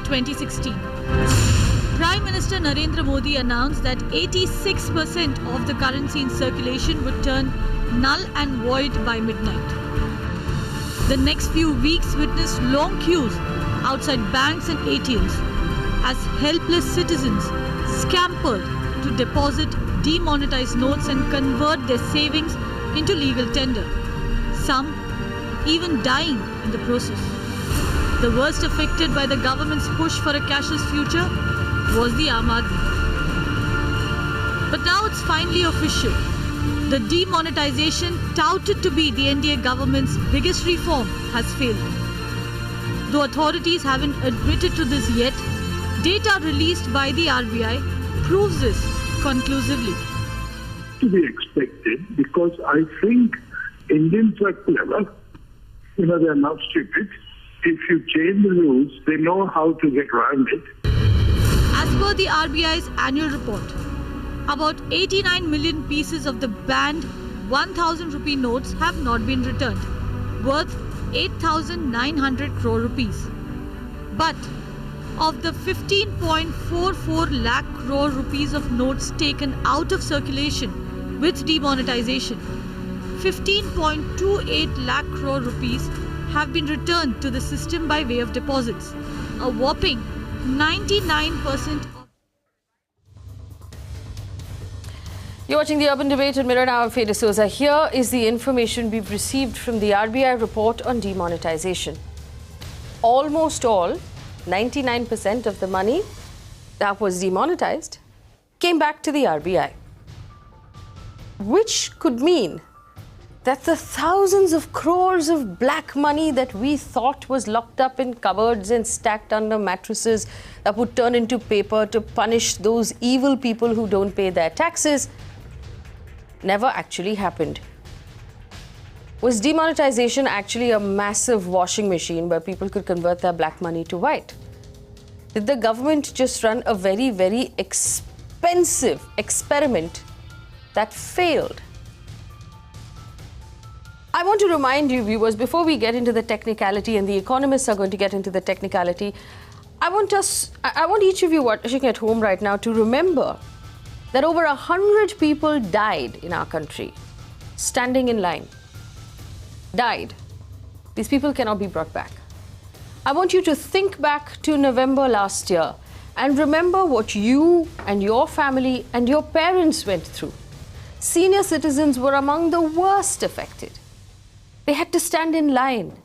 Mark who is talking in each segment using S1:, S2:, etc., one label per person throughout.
S1: 2016. Prime Minister Narendra Modi announced that 86% of the currency in circulation would turn null and void by midnight. The next few weeks witnessed long queues outside banks and ATMs as helpless citizens scampered to deposit demonetized notes and convert their savings into legal tender, some even dying in the process. The worst affected by the government's push for a cashless future was the Aam Aadmi. But now it's finally official. The demonetization touted to be the NDA government's biggest reform has failed. Though authorities haven't admitted to this yet, data released by the RBI proves this conclusively.
S2: To be expected, because I think Indians are clever. They're not stupid. If you change the rules, they know how to get around it.
S1: As per the RBI's annual report, about 89 million pieces of the banned 1,000 rupee notes have not been returned, worth 8,900 crore rupees. But of the 15.44 lakh crore rupees of notes taken out of circulation with demonetization, 15.28 lakh crore rupees have been returned to the system by way of deposits, a whopping 99%.
S3: You're watching the Urban Debate on Mirror Now. I'm Faye D'Souza. Here is the information we've received from the RBI report on demonetization. Almost all, 99% of the money that was demonetized came back to the RBI, which could mean that the thousands of crores of black money that we thought was locked up in cupboards and stacked under mattresses that would turn into paper to punish those evil people who don't pay their taxes never actually happened. Was demonetization actually a massive washing machine where people could convert their black money to white? Did the government just run a very, very expensive experiment that failed? I want to remind you, viewers, before we get into the technicality, and the economists are going to get into the technicality, I want each of you watching at home right now to remember that over 100 people died in our country, standing in line. Died. These people cannot be brought back. I want you to think back to November last year and remember what you and your family and your parents went through. Senior citizens were among the worst affected. They had to stand in line.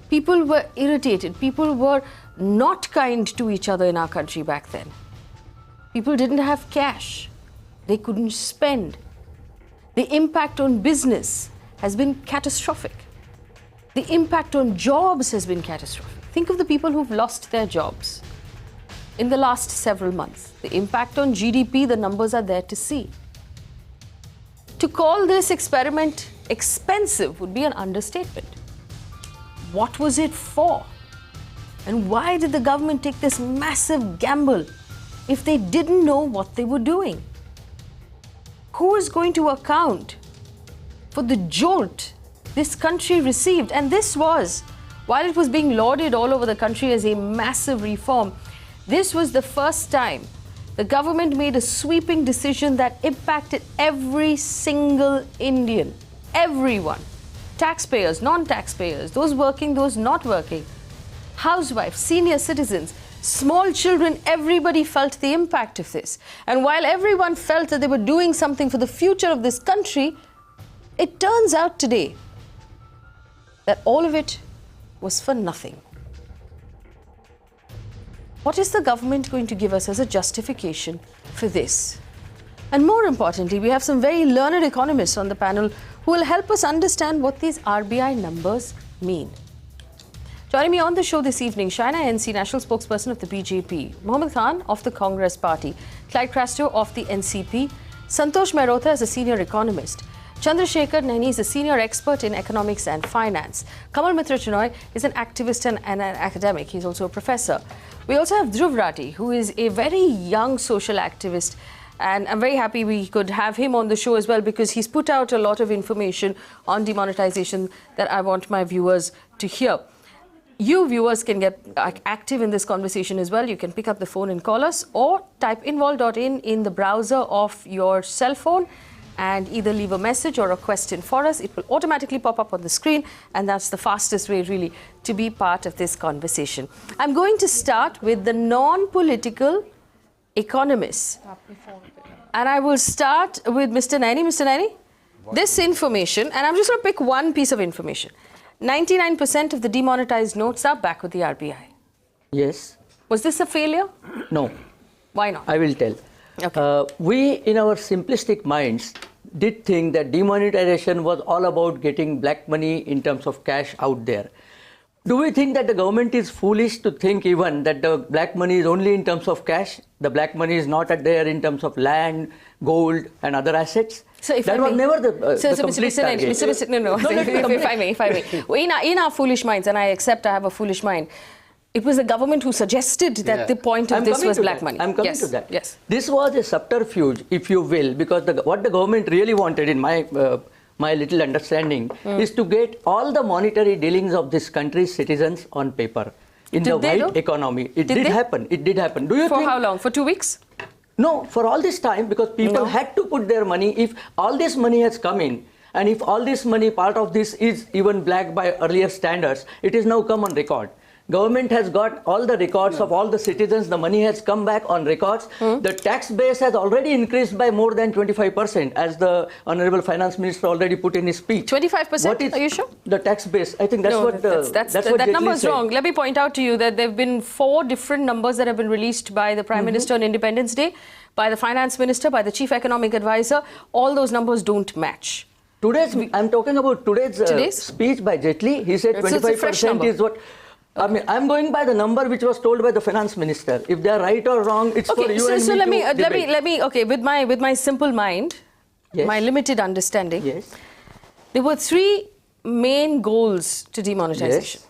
S3: People were irritated. People were not kind to each other in our country back then. People didn't have cash. They couldn't spend. The impact on business has been catastrophic. The impact on jobs has been catastrophic. Think of the people who've lost their jobs in the last several months. The impact on GDP, the numbers are there to see. To call this experiment expensive would be an understatement. What was it for? And why did the government take this massive gamble if they didn't know what they were doing? Who is going to account for the jolt this country received? And this was, while it was being lauded all over the country as a massive reform, this was the first time the government made a sweeping decision that impacted every single Indian. Everyone. Taxpayers, non-taxpayers, those working, those not working, housewives, senior citizens, small children, everybody felt the impact of this. And while everyone felt that they were doing something for the future of this country, it turns out today that all of it was for nothing. What is the government going to give us as a justification for this? And more importantly, we have some very learned economists on the panel who will help us understand what these RBI numbers mean. Joining me on the show this evening, Shaina NC, National Spokesperson of the BJP, Mohammad Khan of the Congress Party, Clyde Crasto of the NCP, Santosh Mehrotra is a senior economist, Chandrashekhar Naini is a senior expert in economics and finance, Kamal Mitra Chenoy is an activist and an academic. He's also a professor. We also have Dhruv Rathee, who is a very young social activist, and I'm very happy we could have him on the show as well because he's put out a lot of information on demonetization that I want my viewers to hear. You viewers can get active in this conversation as well. You can pick up the phone and call us, or type invol.in in the browser of your cell phone and either leave a message or a question for us. It will automatically pop up on the screen, and that's the fastest way really to be part of this conversation. I'm going to start with the non-political economists. And I will start with Mr. Naini. Mr. Naini, this information, and I'm just going to pick one piece of information. 99% of the demonetized notes are back with the RBI.
S4: Yes.
S3: Was this a failure?
S4: No.
S3: Why not?
S4: I will tell.
S3: Okay.
S4: We, in our simplistic minds, did think that demonetization was all about getting black money in terms of cash out there. Do we think that the government is foolish to think even that the black money is only in terms of cash? The black money is not there in terms of land, gold, and other assets?
S3: So if
S4: that
S3: I
S4: was
S3: may,
S4: never the complete target.
S3: If I may. In our foolish minds, and I accept I have a foolish mind, it was the government who suggested that the point of this was black money.
S4: I'm coming to that.
S3: Yes.
S4: This was a subterfuge, if you will, because what the government really wanted, in my little understanding, is to get all the monetary dealings of this country's citizens on paper in the white economy. It did happen. It did happen. Do you think?
S3: For how long? For 2 weeks?
S4: No, for all this time, because people had to put their money. If all this money has come in, and if all this money, part of this is even black by earlier standards, it is now come on record. Government has got all the records of all the citizens. The money has come back on records. The tax base has already increased by more than 25%, as the Honorable Finance Minister already put in his speech.
S3: 25%? Are you sure?
S4: The tax base. I think that's what
S3: that number is wrong. Let me point out to you that there have been 4 different numbers that have been released by the Prime Minister on Independence Day, by the Finance Minister, by the Chief Economic Advisor. All those numbers don't match.
S4: I'm talking about today's speech by Jaitley. He said 25% is what... I mean, I'm going by the number which was told by the finance minister. If they are right or wrong, it's for you and me to debate.
S3: let me. Okay, with my simple mind, my limited understanding, there were 3 main goals to demonetization.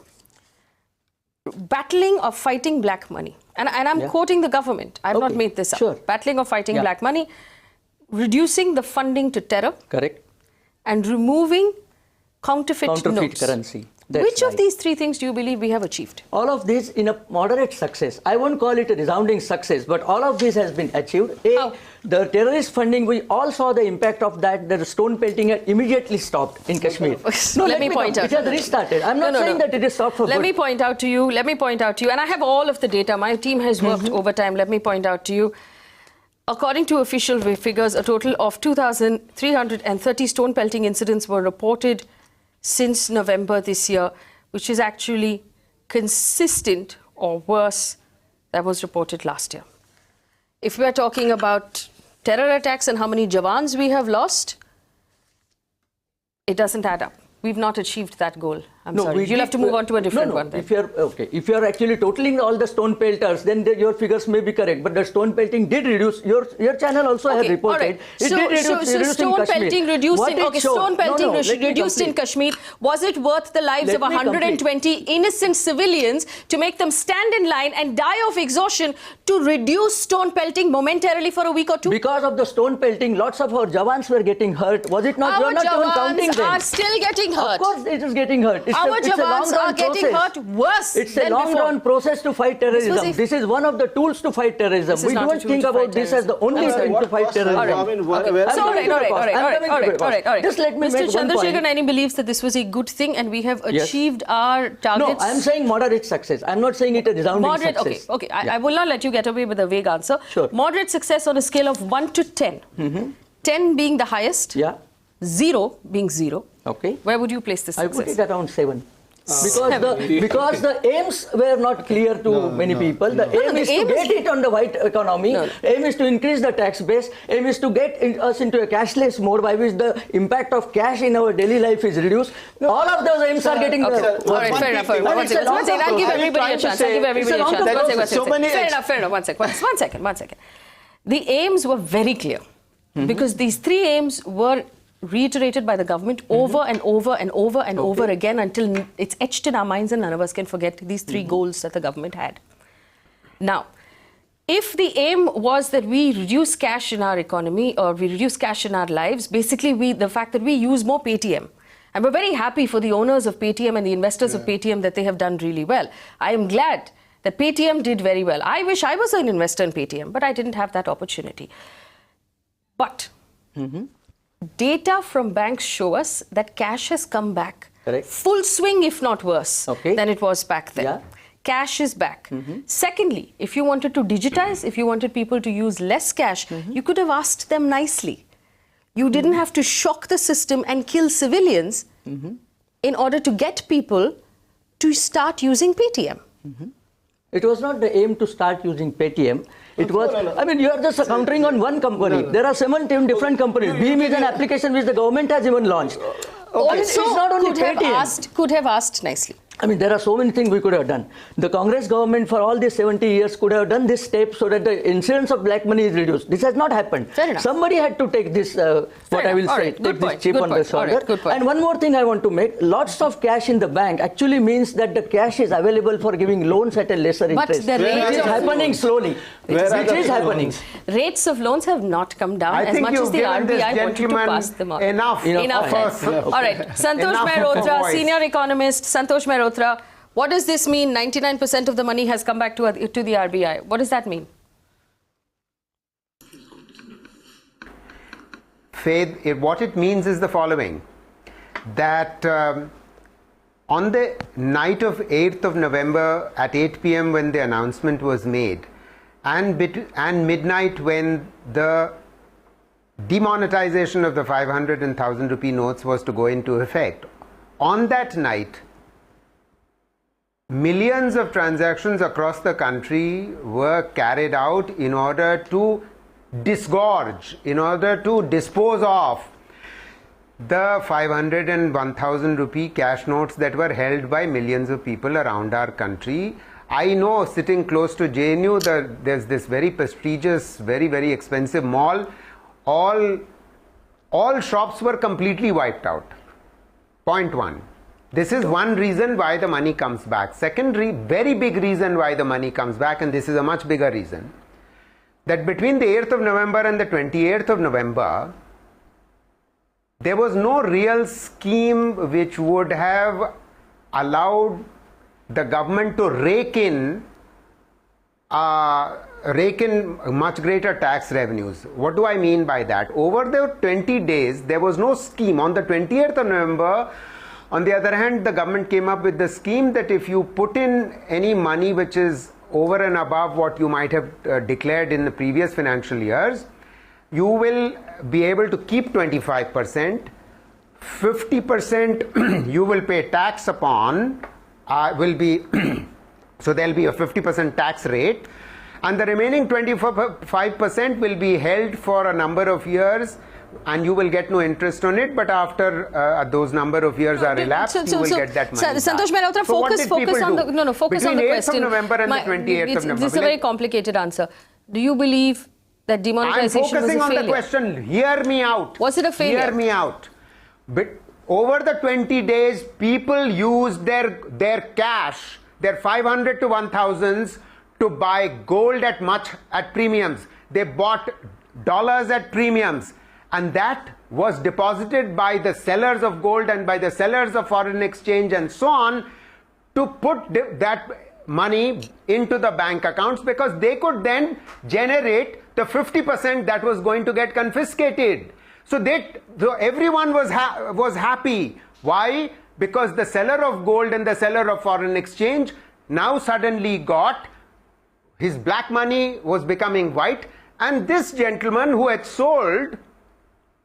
S3: Battling or fighting black money, and I'm quoting the government. I've not made this up.
S4: Sure.
S3: Battling or fighting black money, reducing the funding to terror,
S4: correct,
S3: and removing counterfeit notes.
S4: Currency.
S3: Which of these 3 things do you believe we have achieved?
S4: All of this in a moderate success. I won't call it a resounding success, but all of this has been achieved. The terrorist funding, we all saw the impact of that. The stone pelting had immediately stopped in Kashmir.
S3: Let me point out.
S4: It has restarted. I'm not saying that it is stopped for good.
S3: Let me point out to you, and I have all of the data. My team has worked overtime. Let me point out to you. According to official figures, a total of 2,330 stone pelting incidents were reported since November this year, which is actually consistent or worse that was reported last year. If we are talking about terror attacks and how many Jawans we have lost, it doesn't add up. We've not achieved that goal. I'm sorry. You'll have to move on to a different one then.
S4: If you're actually totaling all the stone pelters, then your figures may be correct. But the stone pelting did reduce. Your channel also has reported. It did reduce
S3: stone pelting reduced in Kashmir. Was it worth the lives of 120 innocent civilians to make them stand in line and die of exhaustion to reduce stone pelting momentarily for a week or 2?
S4: Because of the stone pelting, lots of our Jawans were getting hurt. Was it not?
S3: Our Jawans are
S4: still
S3: getting hurt.
S4: Of course it is getting hurt.
S3: Our Jawans are getting hurt worse than before.
S4: It's a long-run process to fight terrorism. This is one of the tools to fight terrorism. We don't think about this as the only thing to fight terrorism.
S3: All right.
S4: Just let me make
S3: Mr. Chandrashekhar Naini believes that this was a good thing and we have achieved our targets.
S4: No, I'm saying moderate success. I'm not saying it a resounding success.
S3: Okay. I will not let you get away with a vague answer.
S4: Sure.
S3: Moderate success on a scale of 1 to 10. 10 being the highest. 0 being 0.
S4: Okay.
S3: Where would you place this success?
S4: I put it around 7. Because the aims were not clear to many people. The aim is to get it on the white economy. Aim is to increase the tax base. Aim is to get us into a cashless mode by which the impact of cash in our daily life is reduced. All of those aims are getting...
S3: All right, fair enough. One second. I'll give everybody a chance. Fair enough. One second. The aims were very clear because these 3 aims were reiterated by the government over and over again until it's etched in our minds and none of us can forget these 3 goals that the government had. Now, if the aim was that we reduce cash in our economy or we reduce cash in our lives, basically the fact that we use more Paytm And we're very happy for the owners of Paytm and the investors of Paytm that they have done really well. I am glad that Paytm did very well. I wish I was an investor in Paytm, but I didn't have that opportunity. But data from banks show us that cash has come back.
S4: Correct.
S3: Full swing, if not worse, than it was back then.
S4: Yeah.
S3: Cash is back. Secondly, if you wanted to digitize, if you wanted people to use less cash, you could have asked them nicely. You didn't have to shock the system and kill civilians in order to get people to start using Paytm.
S4: It was not the aim to start using Paytm. It was, I mean, you are just countering on one company. There are 17 different companies. Beam is an application which the government has even launched.
S3: Also,
S4: it's not only
S3: could have asked nicely.
S4: I mean, there are so many things we could have done. The Congress government for all these 70 years could have done this step so that the incidence of black money is reduced. This has not happened.
S3: Fair enough.
S4: Somebody had to take this, I will say, take this chip on the shoulder. And one more thing I want to make, lots of cash in the bank actually means that the cash is available for giving loans at a lesser interest.
S3: But the rate
S4: is happening slowly. It is happening.
S3: Rates of loans have not come down as much as the RBI wanted to pass them on.
S5: Enough.
S3: All right. Santosh Mehrotra, senior economist. Santosh Mehrotra, what does this mean? 99% of the money has come back to the RBI. What does that mean?
S5: Faye, what it means is the following. That on the night of 8th of November at 8 p.m. when the announcement was made and midnight when the demonetization of the 500 and 1000 rupee notes was to go into effect, on that night, millions of transactions across the country were carried out in order to disgorge, in order to dispose of the 500 and 1000 rupee cash notes that were held by millions of people around our country. I know, sitting close to JNU, there's this very prestigious, very, very expensive mall. All shops were completely wiped out. Point one. This is one reason why the money comes back. Secondary, very big reason why the money comes back, and this is a much bigger reason, that between the 8th of November and the 28th of November, there was no real scheme which would have allowed the government to rake in much greater tax revenues. What do I mean by that? Over the 20 days, there was no scheme. On the 28th of November, on the other hand, the government came up with the scheme that if you put in any money which is over and above what you might have declared in the previous financial years, you will be able to keep 25%. 50% you will pay tax upon, will be so there will be a 50% tax rate, and the remaining 25% will be held for a number of years, and you will get no interest on it, but after those number of years are elapsed, you will get that money.
S3: Santosh Mehrotra, focus on the question.
S5: Between 8th of November and the 28th of November.
S3: This is a very complicated answer. Do you believe that demonetization was a failure?
S5: I'm focusing on the question. Hear me out.
S3: Was it a failure?
S5: Hear me out. But over the 20 days, people used their cash, their 500 to 1000s, to buy gold at premiums. They bought dollars at premiums, and that was deposited by the sellers of gold and by the sellers of foreign exchange and so on, to put that money into the bank accounts, because they could then generate the 50% that was going to get confiscated. So everyone was happy. Why? Because the seller of gold and the seller of foreign exchange now suddenly got his black money was becoming white, and this gentleman who had sold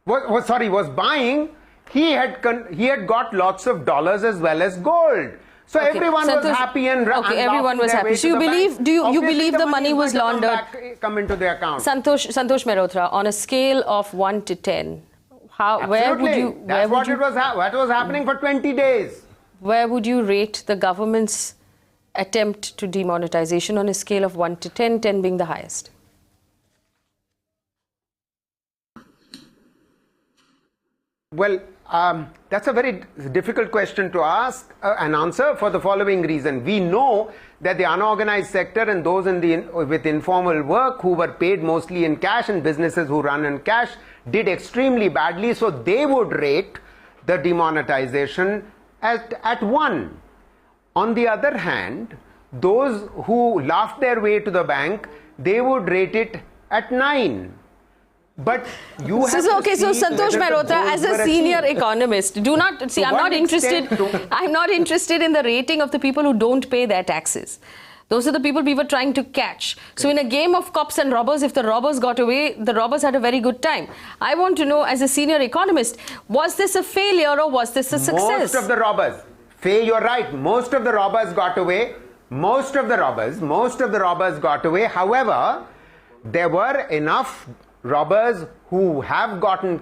S5: was buying, he had got lots of dollars as well as gold. So everyone was happy and
S3: everyone was happy. So do you believe the money was laundered?
S5: Come into the account.
S3: Santosh Mehrotra, on a scale of 1 to 10, where would you?
S5: What was happening for 20 days.
S3: Where would you rate the government's attempt to demonetization on a scale of 1 to 10, 10 being the highest?
S5: Well, that's a very difficult question to ask and answer, for the following reason. We know that the unorganized sector and those with informal work, who were paid mostly in cash, and businesses who run in cash, did extremely badly. So they would rate the demonetization at 1. On the other hand, those who laughed their way to the bank, they would rate it at 9. But you have
S3: So
S5: to see
S3: Santosh
S5: whether the
S3: Mehrotra,
S5: goals
S3: as a
S5: were
S3: senior
S5: achieved.
S3: economist, do not see.
S5: To
S3: I'm
S5: what
S3: not interested.
S5: extent
S3: I'm not interested in the rating of the people who don't pay their taxes. Those are the people we were trying to catch. So in a game of cops and robbers, if the robbers got away, the robbers had a very good time. I want to know, as a senior economist, was this a failure or was this a success?
S5: Most of the robbers, Faye, you're right. Most of the robbers got away. Most of the robbers got away. However, there were enough robbers who have gotten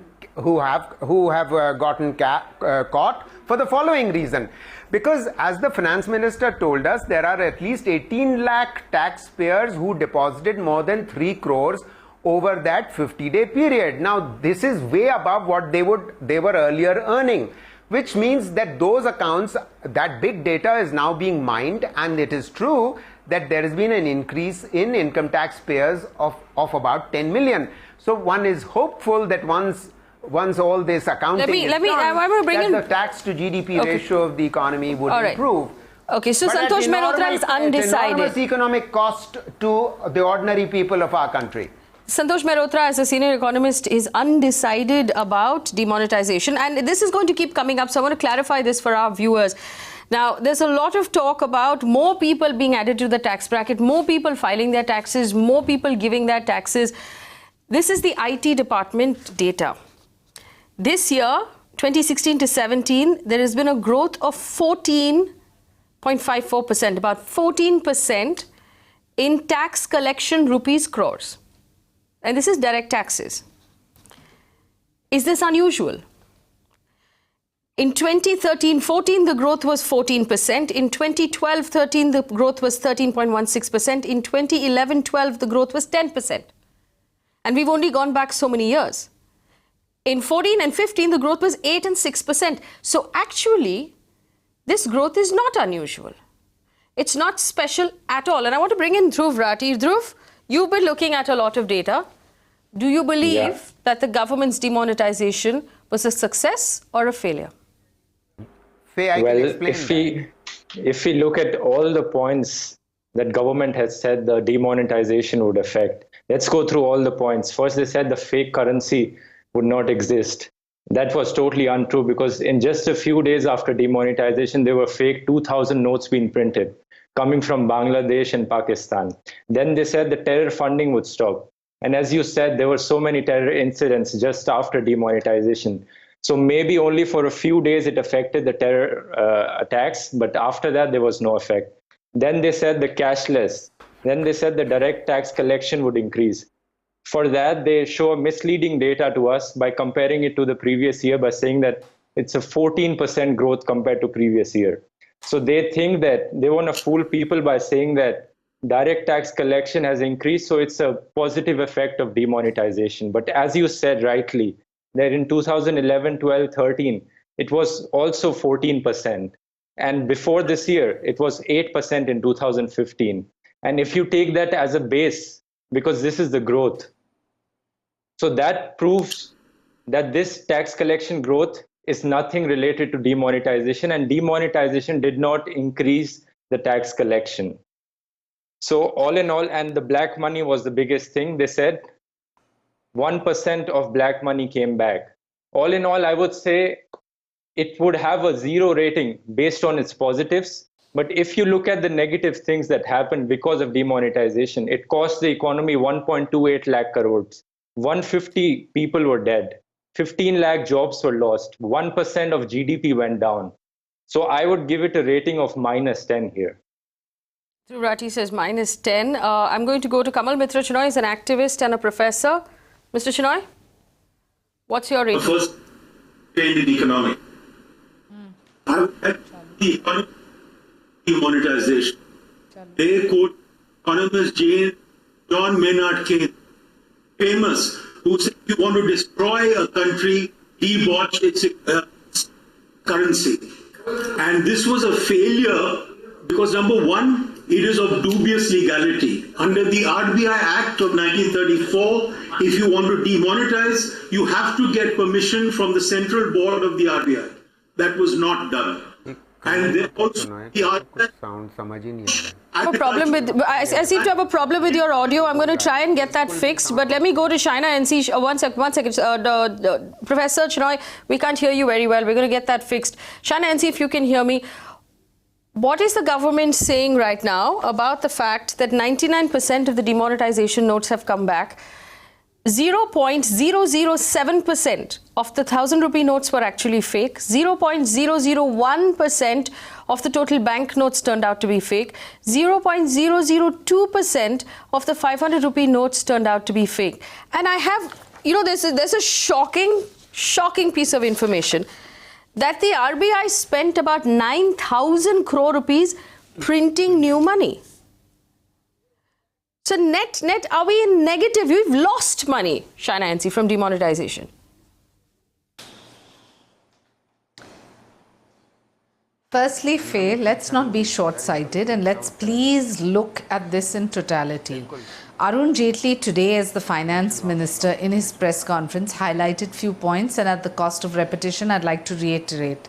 S5: caught for the following reason. Because as the finance minister told us, there are at least 18 lakh taxpayers who deposited more than 3 crores over that 50-day period. Now, this is way above what they were earlier earning, which means that those accounts, that big data is now being mined, and it is true that there has been an increase in income tax payers of about 10 million. So one is hopeful that once all this accounting is done, that the tax to GDP ratio of the economy would improve.
S3: Okay, so Santosh Mehrotra is undecided.
S5: At enormous economic cost to the ordinary people of our country.
S3: Santosh Mehrotra, as a senior economist, is undecided about demonetization. And this is going to keep coming up, so I want to clarify this for our viewers. Now, there's a lot of talk about more people being added to the tax bracket, more people filing their taxes, more people giving their taxes. This is the IT department data. This year, 2016 to 17, there has been a growth of 14.54%, about 14% in tax collection rupees crores. And this is direct taxes. Is this unusual? In 2013-14, the growth was 14%. In 2012-13, the growth was 13.16%. In 2011-12, the growth was 10%. And we've only gone back so many years. In 14 and 15, the growth was 8 and 6%. So actually, this growth is not unusual. It's not special at all. And I want to bring in Dhruv Rathee. Dhruv, you've been looking at a lot of data. Do you believe that the government's demonetization was a success or a failure?
S5: Faye, I can explain
S6: if we look at all the points that government has said the demonetization would affect, let's go through all the points. First, they said the fake currency would not exist. That was totally untrue, because in just a few days after demonetization, there were fake 2,000 notes being printed coming from Bangladesh and Pakistan. Then they said the terror funding would stop. And as you said, there were so many terror incidents just after demonetization. So maybe only for a few days it affected the terror attacks, but after that there was no effect. Then they said the cashless. Then they said the direct tax collection would increase. For that, they show misleading data to us by comparing it to the previous year by saying that it's a 14% growth compared to previous year. So they think that they want to fool people by saying that direct tax collection has increased, so it's a positive effect of demonetization. But as you said rightly, that in 2011, 12, 13, it was also 14%. And before this year, it was 8% in 2015. And if you take that as a base, because this is the growth, so that proves that this tax collection growth is nothing related to demonetization, and demonetization did not increase the tax collection. So all in all, and the black money was the biggest thing. They said 1% of black money came back. All in all, I would say it would have a 0 rating based on its positives. But if you look at the negative things that happened because of demonetization, it cost the economy 1.28 lakh crores. 150 people were dead. 15 lakh jobs were lost. 1% of GDP went down. So I would give it a rating of -10 here.
S3: Dhruv Rathee says -10. I'm going to go to Kamal Mitra Chenoy. He's an activist and a professor. Mr. Chenoy, what's your rating?
S7: First, in economic. I would like the demonetization. They quote economist John Maynard Keynes, famous, who said, if you want to destroy a country, debauch its currency. And this was a failure because, number one, it is of dubious legality. Under the RBI Act of 1934, if you want to demonetize, you have to get permission from the central board of the RBI. That was not done. And then also the RBI...
S3: I seem to have a problem with your audio. I'm going to try and get that fixed. But let me go to Shaina NC. One second. Professor Chenoy, we can't hear you very well. We're going to get that fixed. Shaina NC, if you can hear me. What is the government saying right now about the fact that 99% of the demonetization notes have come back? 0.007% of the 1,000 rupee notes were actually fake. 0.001% of the total bank notes turned out to be fake. 0.002% of the 500 rupee notes turned out to be fake. And I have, there's a shocking piece of information that the RBI spent about 9,000 crore rupees printing new money. So net, are we in negative? We've lost money, Shaina NC, from demonetization.
S8: Firstly, Faye, let's not be short-sighted and let's please look at this in totality. Arun Jaitley today, as the finance minister, in his press conference highlighted few points, and at the cost of repetition, I'd like to reiterate.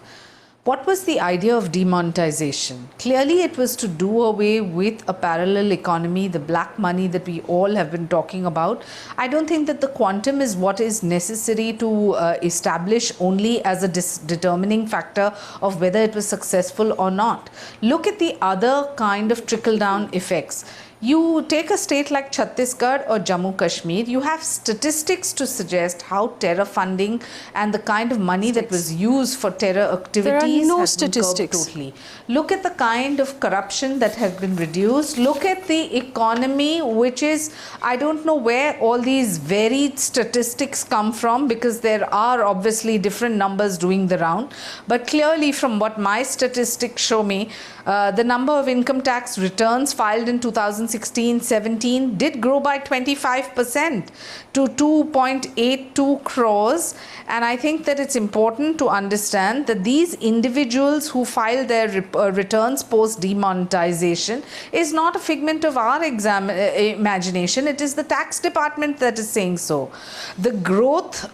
S8: What was the idea of demonetization? Clearly, it was to do away with a parallel economy, the black money that we all have been talking about. I don't think that the quantum is what is necessary to establish only as a determining factor of whether it was successful or not. Look at the other kind of trickle-down effects. You take a state like Chhattisgarh or Jammu Kashmir, you have statistics to suggest how terror funding and the kind of money that was used for terror activities has been curbed totally. Look at the kind of corruption that has been reduced. Look at the economy, which is, I don't know where all these varied statistics come from, because there are obviously different numbers doing the round. But clearly, from what my statistics show me, the number of income tax returns filed in 2016-17 did grow by 25% to 2.82 crores. And I think that it's important to understand that these individuals who filed their returns post demonetization is not a figment of our imagination. It is the tax department that is saying so. The growth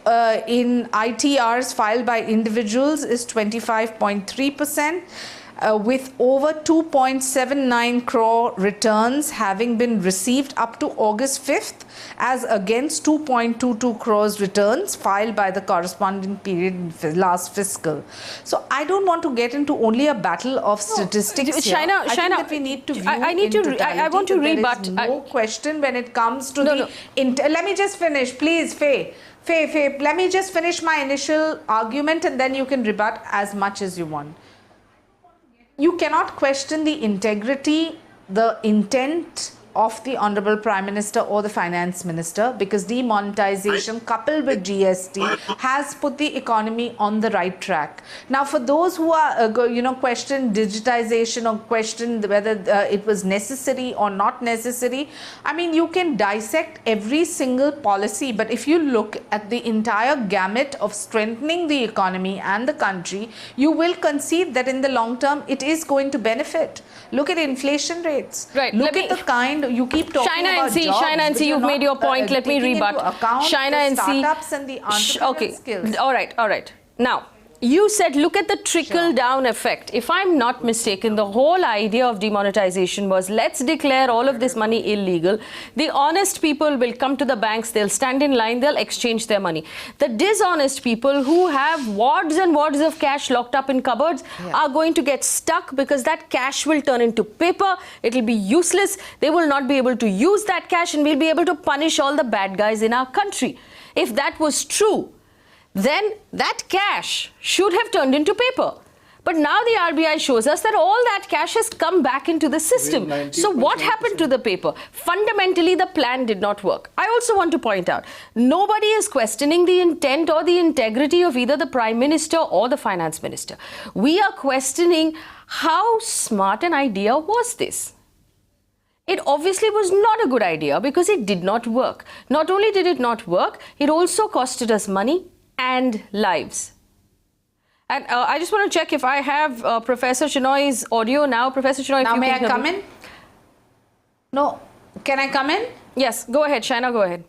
S8: in ITRs filed by individuals is 25.3%. With over 2.79 crore returns having been received up to August 5th, as against 2.22 crores returns filed by the corresponding period in last fiscal. So I don't want to get into only a battle of statistics here.
S3: Shaina,
S8: I think that we need to view
S3: I want to rebut.
S8: There is no question when it comes to let me just finish, please, Faye. Faye, let me just finish my initial argument and then you can rebut as much as you want. You cannot question the integrity, the intent of the Honorable Prime Minister or the Finance Minister, because demonetization coupled with GST has put the economy on the right track. Now, for those who are, question digitization or question whether it was necessary or not necessary, I mean, you can dissect every single policy, but if you look at the entire gamut of strengthening the economy and the country, you will concede that in the long term, it is going to benefit. Look at inflation rates.
S3: Right.
S8: Look at the kind you keep talking about jobs.
S3: Shaina NC, you've made your point. Let me rebut.
S8: Shaina NC, startups and the entrepreneurial skills.
S3: All right. Now, you said look at the trickle-down effect. If I'm not mistaken, the whole idea of demonetization was let's declare all of this money illegal. The honest people will come to the banks, they'll stand in line, they'll exchange their money. The dishonest people who have wads and wads of cash locked up in cupboards are going to get stuck, because that cash will turn into paper. It'll be useless. They will not be able to use that cash, and we'll be able to punish all the bad guys in our country. If that was true, then that cash should have turned into paper. But now the RBI shows us that all that cash has come back into the system. So what happened to the paper? Fundamentally, the plan did not work. I also want to point out, nobody is questioning the intent or the integrity of either the Prime Minister or the Finance Minister. We are questioning how smart an idea was this. It obviously was not a good idea because it did not work. Not only did it not work, it also costed us money and lives. And I just want to check if I have Professor Chenoy's audio now. Professor Chenoy,
S8: now may I come in? No, can I come in?
S3: Yes, go ahead, Shaina, go ahead.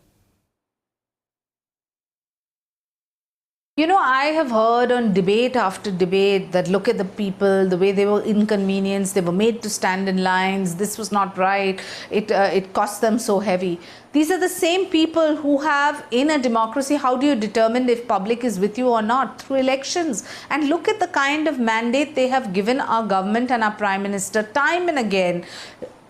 S8: You know, I have heard on debate after debate that look at the people, the way they were inconvenienced, they were made to stand in lines, this was not right, it cost them so heavy. These are the same people who have, in a democracy, how do you determine if public is with you or not? Through elections. And look at the kind of mandate they have given our government and our Prime Minister time and again,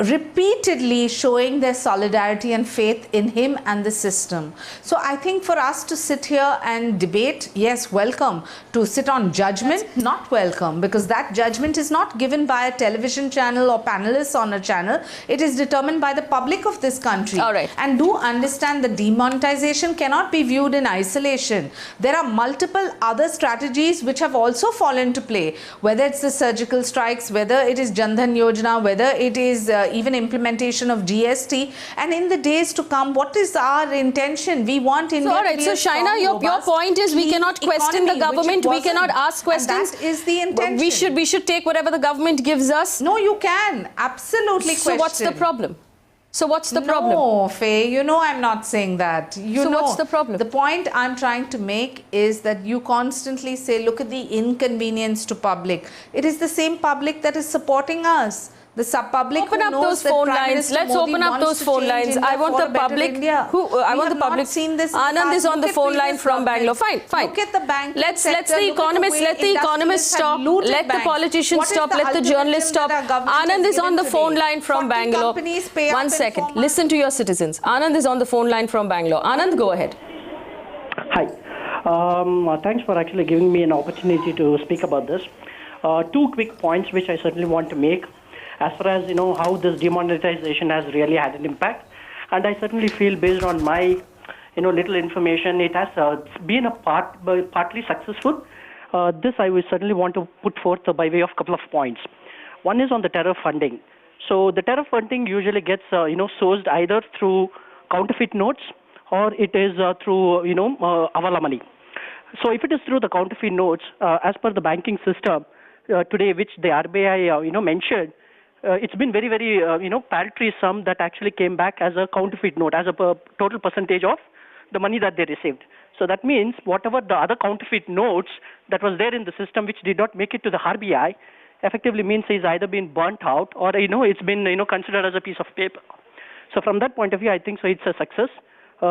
S8: repeatedly showing their solidarity and faith in him and the system. So I think for us to sit here and debate, yes, welcome. To sit on judgment, not welcome, because that judgment is not given by a television channel or panelists on a channel. It is determined by the public of this country.
S3: All right.
S8: And do understand that demonetization cannot be viewed in isolation. There are multiple other strategies which have also fallen to play, whether it's the surgical strikes, whether it is Jan Dhan Yojana, whether it is even implementation of GST, and in the days to come, what is our intention? We want India
S3: all right,
S8: to be
S3: so
S8: a strong,
S3: Shaina, your
S8: robust,
S3: point is we
S8: clean
S3: cannot question the
S8: economy,
S3: government, we
S8: which it
S3: cannot
S8: wasn't.
S3: ask questions.
S8: And that is the intention.
S3: We should take whatever the government gives us.
S8: No, you can absolutely
S3: So
S8: question.
S3: what's the problem? So what's the problem?
S8: No, Faye, you know I'm not saying that.
S3: So what's the problem?
S8: The point I'm trying to make is that you constantly say, look at the inconvenience to public. It is the same public that is supporting us. The sub-public
S3: Open
S8: who
S3: up
S8: knows
S3: those
S8: that
S3: phone
S8: Prime
S3: lines.
S8: Minister
S3: Let's
S8: Modi
S3: open up
S8: wants
S3: those
S8: to
S3: phone
S8: change
S3: lines.
S8: India
S3: I want
S8: for
S3: the
S8: a better
S3: public.
S8: India.
S3: I
S8: We
S3: want the
S8: have not
S3: public.
S8: seen this in the
S3: Anand
S8: past.
S3: is on the
S8: Look at
S3: phone line
S8: previous
S3: from Bangalore.
S8: governments.
S3: Fine.
S8: Look at the banking
S3: Let's
S8: sector.
S3: the
S8: Look at
S3: economists.
S8: way
S3: Let the economists
S8: industrialists have
S3: stop.
S8: looted
S3: Let the
S8: banks.
S3: politicians
S8: What is
S3: stop.
S8: the
S3: Let the
S8: ultimate
S3: journalists stop.
S8: that our government
S3: Anand
S8: has
S3: is on the
S8: given
S3: phone
S8: today?
S3: line from
S8: 40
S3: Bangalore.
S8: companies pay up
S3: One
S8: in
S3: second.
S8: 4 months.
S3: Listen to your citizens. Anand is on the phone line from Bangalore. Anand, go ahead.
S9: Hi. Thanks for actually giving me an opportunity to speak about this. Two quick points which I certainly want to make as far as, how this demonetization has really had an impact. And I certainly feel, based on my, little information, it has been partly successful. This I will certainly want to put forth by way of a couple of points. One is on the terror funding. So the terror funding usually gets, sourced either through counterfeit notes or it is through, Avala money. So if it is through the counterfeit notes, as per the banking system today, which the RBI, mentioned, it's been very, very, paltry sum that actually came back as a counterfeit note, as a total percentage of the money that they received. So that means whatever the other counterfeit notes that was there in the system which did not make it to the RBI, effectively means it's either been burnt out or, it's been, considered as a piece of paper. So from that point of view, I think so it's a success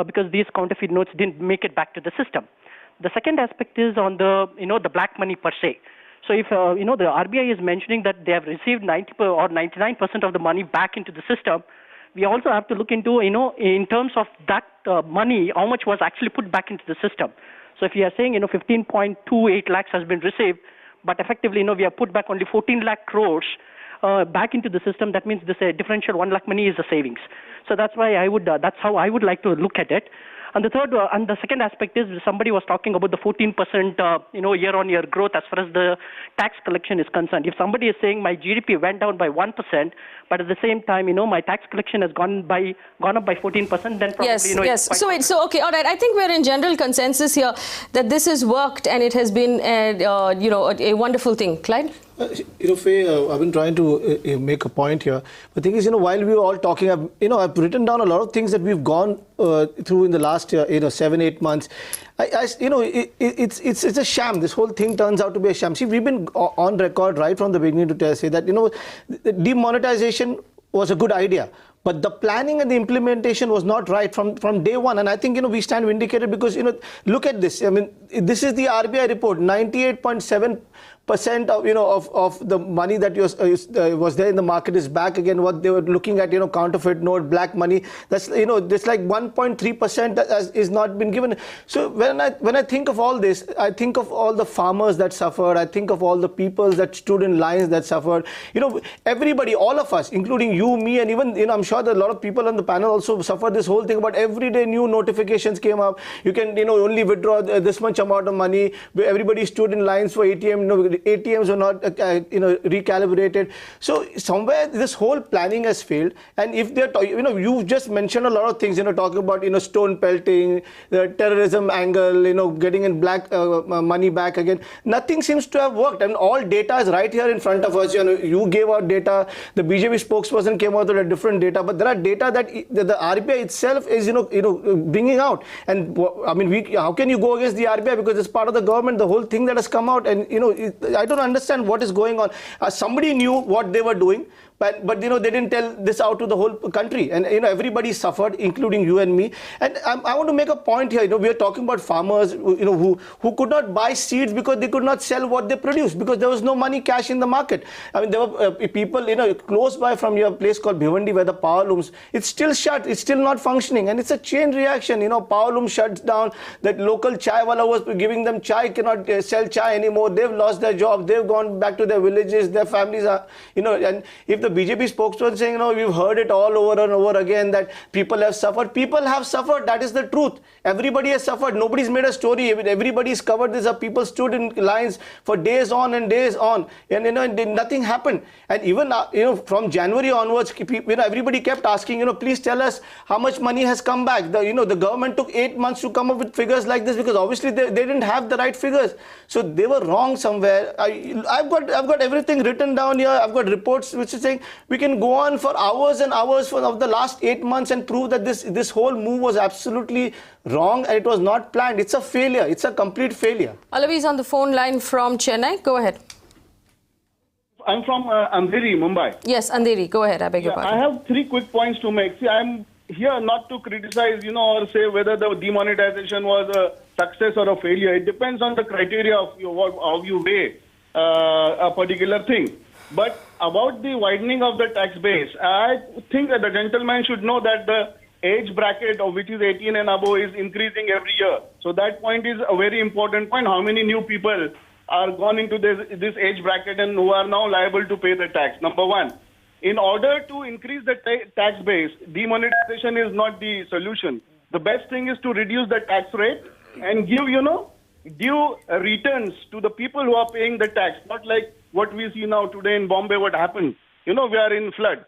S9: because these counterfeit notes didn't make it back to the system. The second aspect is on the, the black money per se. So if, the RBI is mentioning that they have received 90 or 99% of the money back into the system, we also have to look into, in terms of that money, how much was actually put back into the system. So if you are saying, 15.28 lakhs has been received, but effectively, we have put back only 14 lakh crores back into the system, that means this differential 1 lakh money is the savings. So that's why that's how I would like to look at it. And the third, and the second aspect is somebody was talking about the 14%, year-on-year growth as far as the tax collection is concerned. If somebody is saying my GDP went down by 1%, but at the same time, my tax collection has gone up by 14%, then probably,
S3: Yes. So okay, all right. I think we're in general consensus here that this has worked and it has been, a wonderful thing. Clyde?
S10: Faye, I've been trying to make a point here. The thing is, while we were all talking, I've written down a lot of things that we've gone through in the last, 7-8 months. It's a sham. This whole thing turns out to be a sham. See, we've been on record right from the beginning to say that, the demonetization was a good idea. But the planning and the implementation was not right from day one. And I think, we stand vindicated because, look at this. I mean, this is the RBI report. 98.7% of the money that was there in the market is back again. What they were looking at, counterfeit note, black money. That's, this like 1.3% is not been given. So when I think of all this, I think of all the farmers that suffered. I think of all the people that stood in lines that suffered. Everybody, all of us, including you, me, and even, I'm sure that a lot of people on the panel also suffered this whole thing about every day new notifications came up. You can, only withdraw this much amount of money. Everybody stood in lines for ATM, ATMs were not recalibrated. So somewhere this whole planning has failed. And if they're you just mentioned a lot of things, talking about stone pelting, the terrorism angle, getting in black money back again. Nothing seems to have worked. And all data is right here in front of us. You gave out data. The BJP spokesperson came out with a different data, but there are data that the RBI itself is bringing out. And I mean, how can you go against the RBI because it's part of the government? The whole thing that has come out, and I don't understand what is going on. Somebody knew what they were doing, but they didn't tell this out to the whole country, and everybody suffered, including you and me. And I want to make a point here. We are talking about farmers who could not buy seeds because they could not sell what they produced because there was no money, cash in the market. I mean, there were people close by from your place called Bhiwandi where the power looms, it's still shut, it's still not functioning, and it's a chain reaction. Power loom shuts down, that local chai wala was giving them chai cannot sell chai anymore. They've lost their job, they've gone back to their villages, their families are and if the BJP spokesperson saying we've heard it all over and over again that people have suffered, that is the truth. Everybody has suffered. Nobody's made a story. Everybody's covered this up. People stood in lines for days on and days on, and nothing happened. And even from January onwards, everybody kept asking, please tell us how much money has come back. The government took 8 months to come up with figures like this because obviously they didn't have the right figures. So they were wrong somewhere. I've got everything written down here. I've got reports which is saying we can go on for hours and hours of the last 8 months and prove that this whole move was absolutely wrong and it was not planned. It's a failure. It's a complete failure.
S3: Alavi is on the phone line from Chennai. Go ahead.
S11: I'm from Andheri, Mumbai.
S3: Yes, Andheri. Go ahead. I beg your pardon.
S11: I have 3 quick points to make. See, I'm here not to criticize, or say whether the demonetization was a success or a failure. It depends on the criteria of how you weigh a particular thing. But about the widening of the tax base, I think that the gentleman should know that the age bracket of which is 18 and above is increasing every year. So that point is a very important point. How many new people are gone into this age bracket and who are now liable to pay the tax? Number one. In order to increase the tax base, demonetization is not the solution. The best thing is to reduce the tax rate and give, due returns to the people who are paying the tax. Not like what we see now today in Bombay, what happened. We are in flood.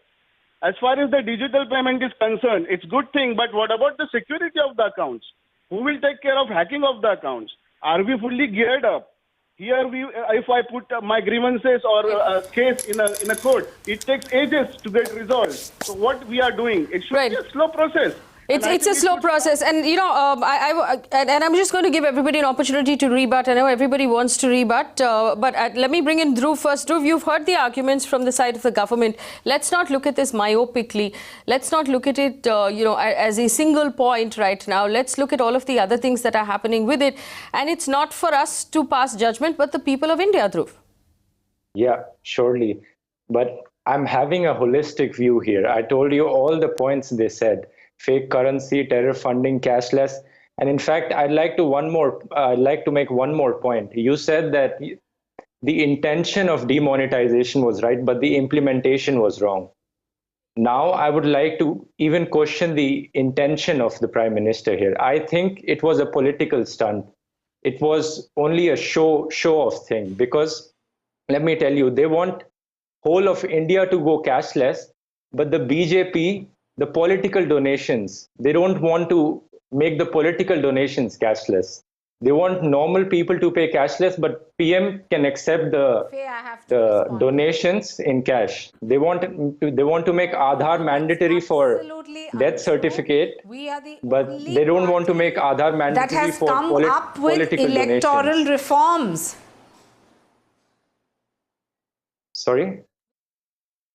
S11: As far as the digital payment is concerned, it's good thing, but what about the security of the accounts? Who will take care of hacking of the accounts? Are we fully geared up? Here, if I put my grievances or a case in a court, it takes ages to get resolved. So what we are doing, it should be a slow process.
S3: It's a slow process, and I'm just going to give everybody an opportunity to rebut. I know everybody wants to rebut, but let me bring in Dhruv first. Dhruv, you've heard the arguments from the side of the government. Let's not look at this myopically. Let's not look at it, as a single point right now. Let's look at all of the other things that are happening with it, and it's not for us to pass judgment, but the people of India, Dhruv.
S6: Yeah, surely, but I'm having a holistic view here. I told you all the points they said. Fake currency, terror funding, cashless. And in fact, I'd like to make one more point. You said that the intention of demonetization was right, but the implementation was wrong. Now, I would like to even question the intention of the Prime Minister here. I think it was a political stunt. It was only a show-off thing because, let me tell you, they want whole of India to go cashless, but the BJP, the political donations, they don't want to make the political donations cashless. They want normal people to pay cashless, but PM can accept the donations in cash. They want to make Aadhaar mandatory for death certificate, but they don't want to make Aadhaar mandatory for political donations.
S8: That has come up with electoral reforms.
S6: Sorry?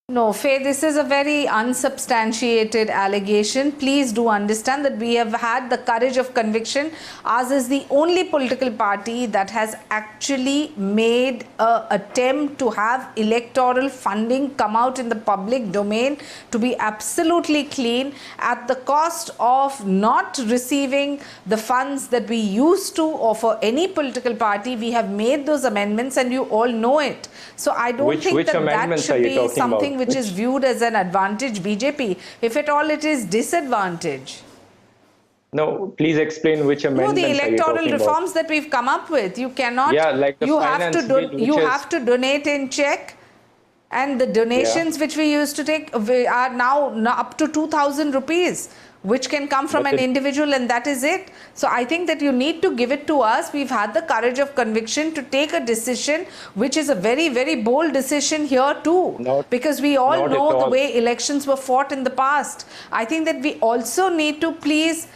S8: No, Faye, this is a very unsubstantiated allegation. Please do understand that we have had the courage of conviction. Ours is the only political party that has actually made an attempt to have electoral funding come out in the public domain to be absolutely clean at the cost of not receiving the funds that we used to, or for any political party. We have made those amendments and you all know it. So I don't think that should be something which is viewed as an advantage BJP. If at all it is disadvantage.
S6: No, please explain which
S8: No,
S6: amendments
S8: the
S6: are you
S8: electoral
S6: talking
S8: reforms
S6: about?
S8: that we've come up with. You cannot.
S6: Yeah, like the
S8: you have
S6: finance
S8: to
S6: bill, which
S8: you
S6: is-
S8: have to donate in check, and the donations which we used to take are now up to 2,000 rupees, which can come from
S6: But
S8: an
S6: the-
S8: individual, and that is it. So I think that you need to give it to us. We've had the courage of conviction to take a decision, which is a very, very bold decision here too, because we all
S6: not at
S8: know the
S6: all.
S8: way elections were fought in the past. I think that we also need to please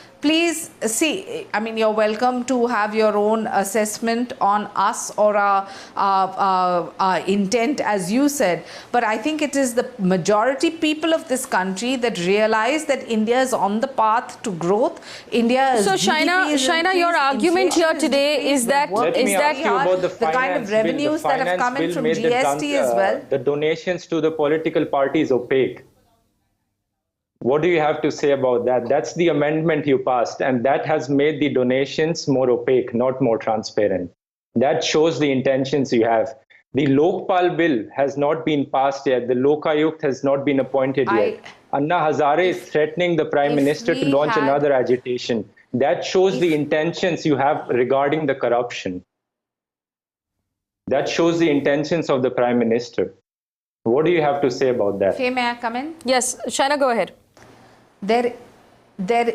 S8: see, I mean, you're welcome to have your own assessment on us or our intent, as you said. But I think it is the majority people of this country that realize that India is on the path to growth. India is
S3: So, Shaina, your argument here today is that
S6: Let me ask you about the
S8: kind of
S6: finance bill.
S8: revenues
S6: The
S8: that have
S6: finance
S8: come in
S6: bill
S8: from
S6: made the
S8: GST as well.
S6: The donations to the political parties opaque. What do you have to say about that? That's the amendment you passed, and that has made the donations more opaque, not more transparent. That shows the intentions you have. The Lokpal bill has not been passed yet. The Lokayukt has not been appointed yet. Anna Hazare is threatening the Prime Minister to launch another agitation. That shows the intentions you have regarding the corruption. That shows the intentions of the Prime Minister. What do you have to say about that?
S8: Faye, may I come in?
S3: Yes, Shaina, go ahead.
S8: There